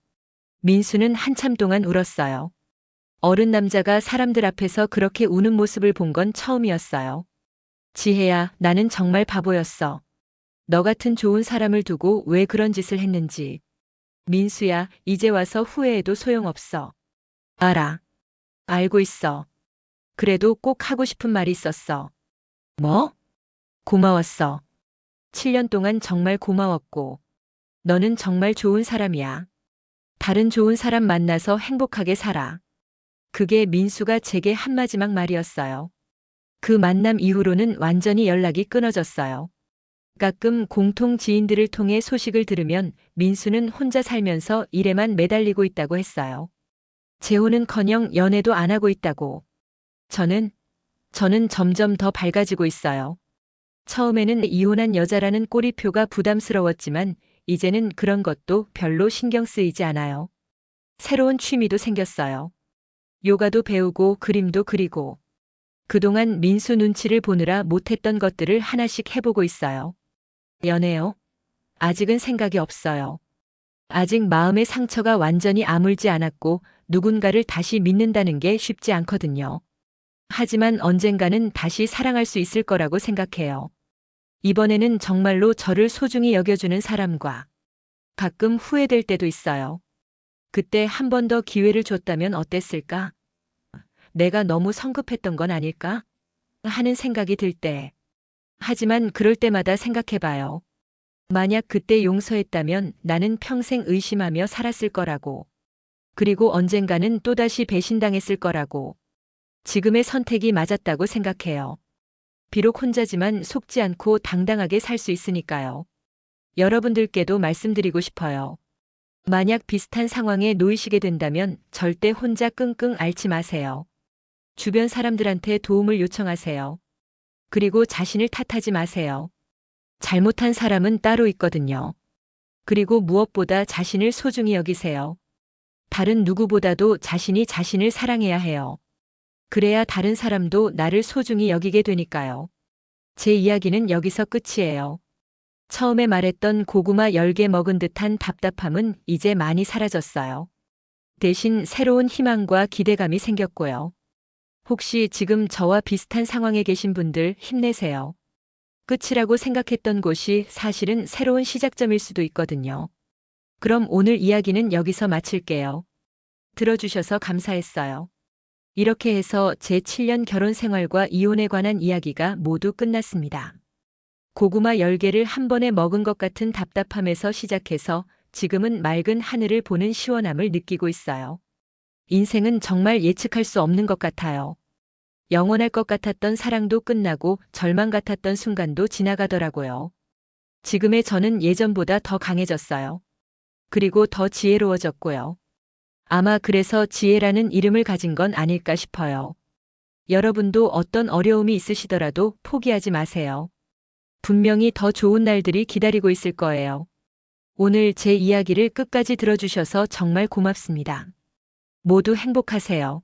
민수는 한참 동안 울었어요. 어른 남자가 사람들 앞에서 그렇게 우는 모습을 본 건 처음이었어요. 지혜야, 나는 정말 바보였어. 너 같은 좋은 사람을 두고 왜 그런 짓을 했는지. 민수야, 이제 와서 후회해도 소용없어. 알아. 알고 있어. 그래도 꼭 하고 싶은 말이 있었어. 뭐? 고마웠어. 7년 동안 정말 고마웠고, 너는 정말 좋은 사람이야. 다른 좋은 사람 만나서 행복하게 살아. 그게 민수가 제게 한 마지막 말이었어요. 그 만남 이후로는 완전히 연락이 끊어졌어요. 가끔 공통 지인들을 통해 소식을 들으면 민수는 혼자 살면서 일에만 매달리고 있다고 했어요. 재혼은커녕 연애도 안 하고 있다고. 저는 점점 더 밝아지고 있어요. 처음에는 이혼한 여자라는 꼬리표가 부담스러웠지만 이제는 그런 것도 별로 신경 쓰이지 않아요. 새로운 취미도 생겼어요. 요가도 배우고 그림도 그리고. 그동안 민수 눈치를 보느라 못했던 것들을 하나씩 해보고 있어요. 연애요? 아직은 생각이 없어요. 아직 마음의 상처가 완전히 아물지 않았고 누군가를 다시 믿는다는 게 쉽지 않거든요. 하지만 언젠가는 다시 사랑할 수 있을 거라고 생각해요. 이번에는 정말로 저를 소중히 여겨주는 사람과. 가끔 후회될 때도 있어요. 그때 한 번 더 기회를 줬다면 어땠을까? 내가 너무 성급했던 건 아닐까? 하는 생각이 들 때. 하지만 그럴 때마다 생각해봐요. 만약 그때 용서했다면 나는 평생 의심하며 살았을 거라고. 그리고 언젠가는 또다시 배신당했을 거라고. 지금의 선택이 맞았다고 생각해요. 비록 혼자지만 속지 않고 당당하게 살 수 있으니까요. 여러분들께도 말씀드리고 싶어요. 만약 비슷한 상황에 놓이시게 된다면 절대 혼자 끙끙 앓지 마세요. 주변 사람들한테 도움을 요청하세요. 그리고 자신을 탓하지 마세요. 잘못한 사람은 따로 있거든요. 그리고 무엇보다 자신을 소중히 여기세요. 다른 누구보다도 자신이 자신을 사랑해야 해요. 그래야 다른 사람도 나를 소중히 여기게 되니까요. 제 이야기는 여기서 끝이에요. 처음에 말했던 고구마 10개 먹은 듯한 답답함은 이제 많이 사라졌어요. 대신 새로운 희망과 기대감이 생겼고요. 혹시 지금 저와 비슷한 상황에 계신 분들 힘내세요. 끝이라고 생각했던 곳이 사실은 새로운 시작점일 수도 있거든요. 그럼 오늘 이야기는 여기서 마칠게요. 들어주셔서 감사했어요. 이렇게 해서 제 7년 결혼 생활과 이혼에 관한 이야기가 모두 끝났습니다. 고구마 10개를 한 번에 먹은 것 같은 답답함에서 시작해서 지금은 맑은 하늘을 보는 시원함을 느끼고 있어요. 인생은 정말 예측할 수 없는 것 같아요. 영원할 것 같았던 사랑도 끝나고 절망 같았던 순간도 지나가더라고요. 지금의 저는 예전보다 더 강해졌어요. 그리고 더 지혜로워졌고요. 아마 그래서 지혜라는 이름을 가진 건 아닐까 싶어요. 여러분도 어떤 어려움이 있으시더라도 포기하지 마세요. 분명히 더 좋은 날들이 기다리고 있을 거예요. 오늘 제 이야기를 끝까지 들어주셔서 정말 고맙습니다. 모두 행복하세요.